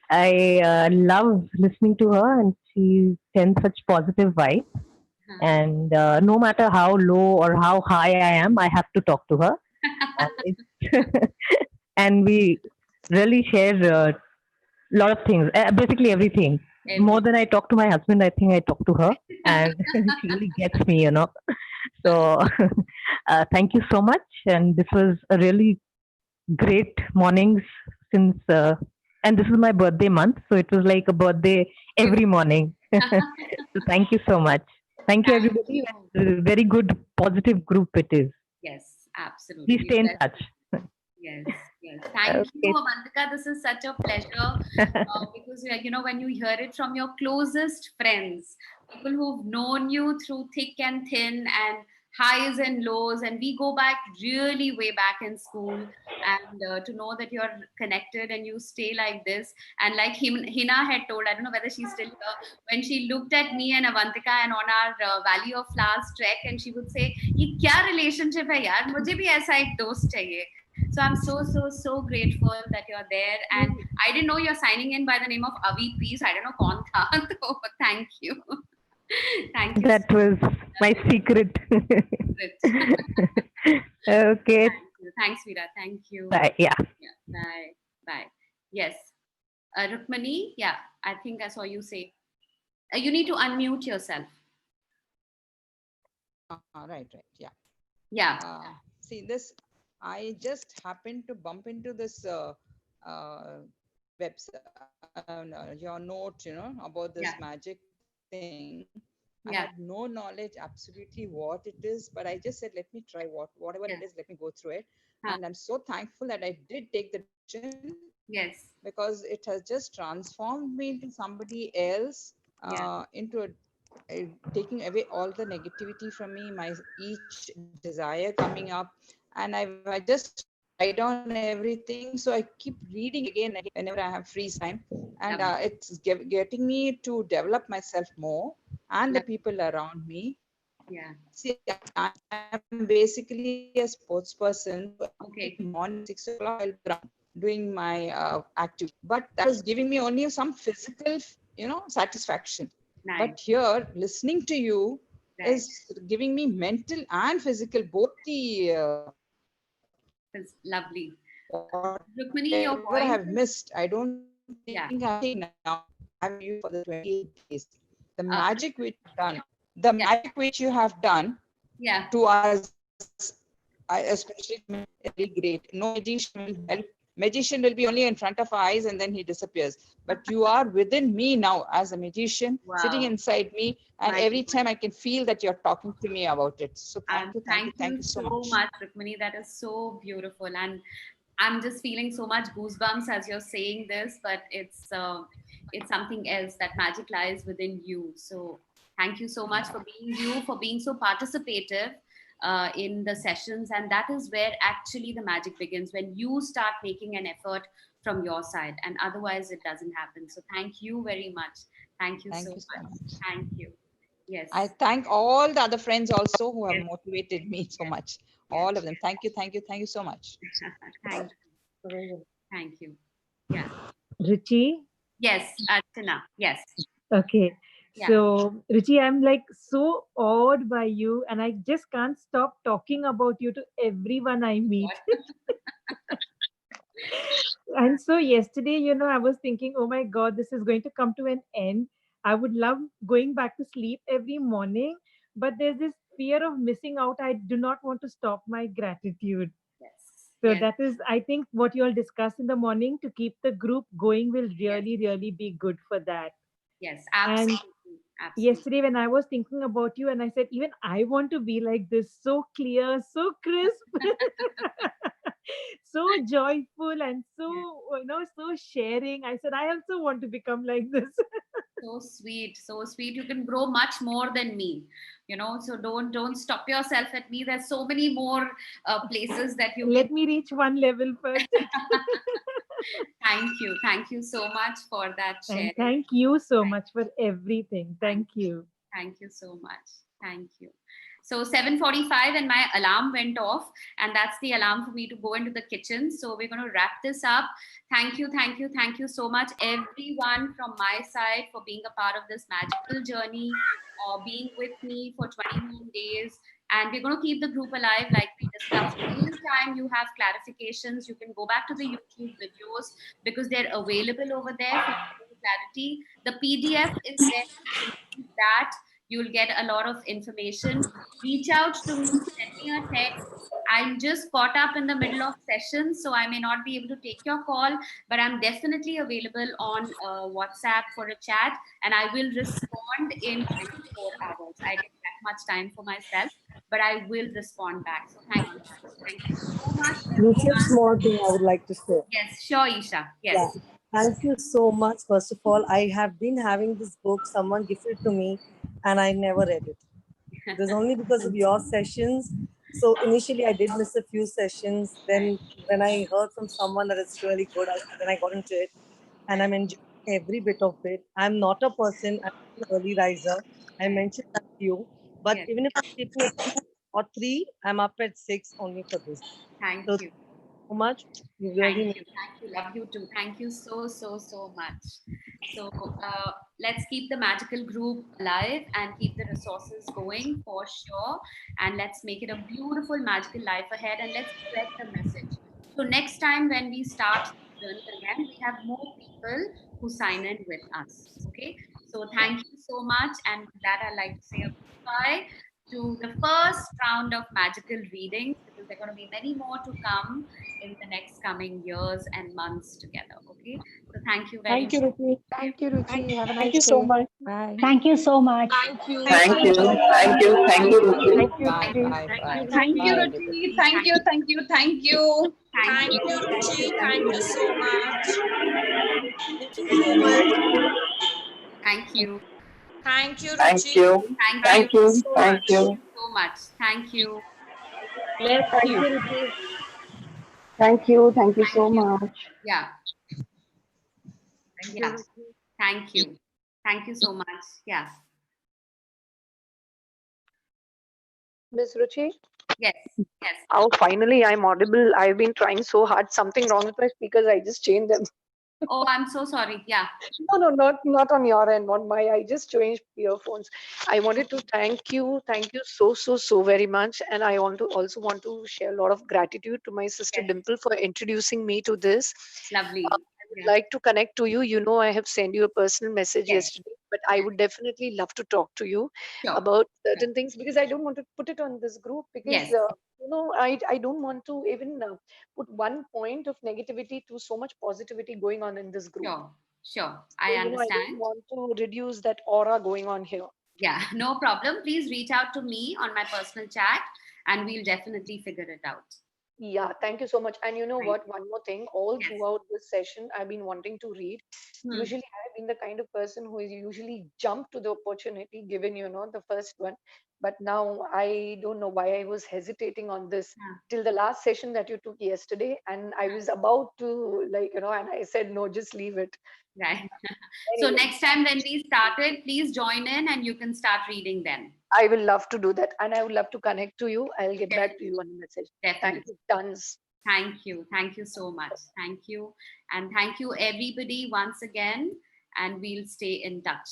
I love listening to her, and she sends such positive vibes. And no matter how low or how high I am, I have to talk to her. And we really share a lot of things, basically everything. More than I talk to my husband, I think I talk to her, and she really gets me, So thank you so much. And this was a really great mornings since, and this is my birthday month, so it was like a birthday every morning. So thank you so much. Thank you, everybody. Very good, positive group it is. Yes, absolutely. Please stay in touch. Yes. Thank you, Avantika. This is such a pleasure because, when you hear it from your closest friends, people who've known you through thick and thin and highs and lows, and we go back really way back in school, and to know that you're connected and you stay like this. And like Hina had told, I don't know whether she's still here, when she looked at me and Avantika and on our Valley of Flowers trek, and she would say, "Ye kya relationship hai yaar? Mujhe bhi aisa ek dost chahiye." So I'm so grateful that you're there. And I didn't know you're signing in by the name of Avi Peace. I don't know kaun tha. So thank you. Thank you. That was my secret. Okay. Thanks, Veera. Thank you. Bye. Yeah. Bye. Yes. Rukmani, yeah, I think I saw you say. You need to unmute yourself. Right. Yeah. Yeah. See this. I just happened to bump into this your note, about this magic thing. I had no knowledge absolutely what it is, but I just said, let me try whatever it is, let me go through it. And I'm so thankful that I did take the decision, because it has just transformed me into somebody else, taking away all the negativity from me, my each desire coming up. And I just write down everything, so I keep reading it again and again whenever I have free time. And it's getting me to develop myself more, and the people around me. See, I am basically a sports person, so every morning at 6 o'clock I'll be on the ground doing my activity. But that was giving me only some physical, satisfaction. But here, listening to you is giving me mental and physical, both the It's lovely. whatever I Rukmini, have your missed. voice I is, don't think I'm missing now having you for the 28 days. The magic which you have done, the magic which you have done to us, especially to me, is really great. No magician will help. Magician will be only in front of our eyes and then he disappears. But you are within me now as a magician, sitting inside me, and every time I can feel that you're talking to me about it. So thank you so so much. much, Rukmini. That is so beautiful, and I'm just feeling so much goosebumps as you're saying this. But it's something else. That magic lies within you. So thank you so much for being you, for being so participative in the sessions, and that is where actually the magic begins, when you start making an effort from your side, and otherwise it doesn't happen. So thank you very much. Thank you so Thank you so much. much. Thank you. Yes. I thank all the other friends also who have motivated me so much. All of them. Thank you, thank you, thank you so much. Thank you. Thank you. Yeah. Ruchi? Yes, Archana. Yes. Okay. Yeah. So, Ruchi, I'm like so awed by you, and I just can't stop talking about you to everyone I meet. And so, yesterday, I was thinking, oh my God, this is going to come to an end. I would love going back to sleep every morning, but there's this fear of missing out. I do not want to stop my gratitude. So that is, I think, what you all discuss in the morning to keep the group going will really, really be good for that. Yes, And absolutely. yesterday, when I was thinking about you, and I said, even I want to be like this, so clear, so crisp, so joyful, and so, so sharing. I said, I also want to become like this. So sweet, so sweet. You can grow much more than me, so don't stop yourself at me. There's so many more places that you Let can. me reach one level first. Thank you so much for that And sharing. thank you so much for everything. Thank you. Thank you so much. Thank you. So 7:45 and my alarm went off, and that's the alarm for me to go into the kitchen. So we're going to wrap this up. Thank you, thank you, thank you so much, everyone from my side, for being a part of this magical journey, being with me for 21 days. And we're going to keep the group alive like we discussed. Anytime you have clarifications, you can go back to the YouTube videos because they're available over there for clarity. The PDF is there. You can read that. You'll get a lot of information. Reach out to me, send me a text. I'm just caught up in the middle of sessions, so I may not be able to take your call, but I'm definitely available on WhatsApp for a chat, and I will respond in 24 hours. I get that much time for myself, but I will respond back. So thank you. Thank you so much, There's a everyone. small thing I would like to say. Yes, sure, Isha. Yes. Yeah. Thank you so much. First of all, I have been having this book. Someone gifted to me, and I never read it. It was only because of your sessions. So initially, I did miss a few sessions. Then, when I heard from someone that it's really good, then I got into it, and I'm enjoying every bit of it. I'm not a person. I'm an early riser. I mentioned that to you. But even if I'm sleeping at 2 or 3, I'm up at 6 only for this. Thank So you. so much. You really Thank you. Thank you. Love you too. Thank you so, so, so much. So let's keep the magical group alive and keep the resources going for sure. And let's make it a beautiful, magical life ahead, and let's spread the message. So next time when we start the journey again, we have more people who sign in with us. Okay. So thank you so much. And with that, I'd like to say a goodbye to the first round of magical readings, because There are going to be many more to come in the next coming years and months together. Okay. So thank you very Thank you, much. Ruchi. Thank you, Ruchi. Have a Thank nice you so day. much. Bye. Thank you so much. Thank you. Thank you. Thank you. Thank you, Ruchi. Thank you, Bye, Ruchi. bye, bye. Thank you, Bye, Ruchi. everybody. Thank you. Thank you. Thank you. Thank Thank you. you, Ruchi. Thank you so much. Thank you so much. Thank you. Thank you, Thank Ruchi. you. Thank you. Thank you. So Thank much. you. So much. Thank you. Bless Thank you. you, Ruchi. Thank you. Thank you Thank so you. much. Yeah. Thank you, Yeah. Ruchi. Thank you. Thank you so much. Yeah. Miss Ruchi? Yes. Yes. Oh, finally I'm audible. I've been trying so hard. Something wrong with my speakers. I just changed them. Oh, I'm so sorry. Yeah. No, not on your end, on my. I just changed earphones. I wanted to thank you so very much, and I also want to share a lot of gratitude to my sister Yes. Dimple for introducing me to this. Lovely. I would Yeah. like to connect to you. You know, I have sent you a personal message Yes. yesterday, but I would definitely love to talk to you Sure. about Sure. certain things because I don't want to put it on this group because Yes. I don't want to even put one point of negativity to so much positivity going on in this group. Sure. Sure. So, I I don't understand. want to reduce that aura going on here. Yeah. No problem. Please reach out to me on my personal chat and we'll definitely figure it out. Yeah, thank you so much. And you know Thank what? One more thing, all Yes. throughout this session, I've been wanting to read. Usually, I've been the kind of person who is usually jump to the opportunity given, the first one. But now I don't know why I was hesitating on this Yeah. till the last session that you took yesterday. And I was about to, and I said, no, just leave it. Right. So Anyway, next time when we started, please join in and you can start reading then. I will love to do that. And I would love to connect to you. I'll get back to Definitely. you on the message. Definitely. Thank you, tons. Thank you. Thank you so much. Thank you. And thank you everybody once again. And we'll stay in touch.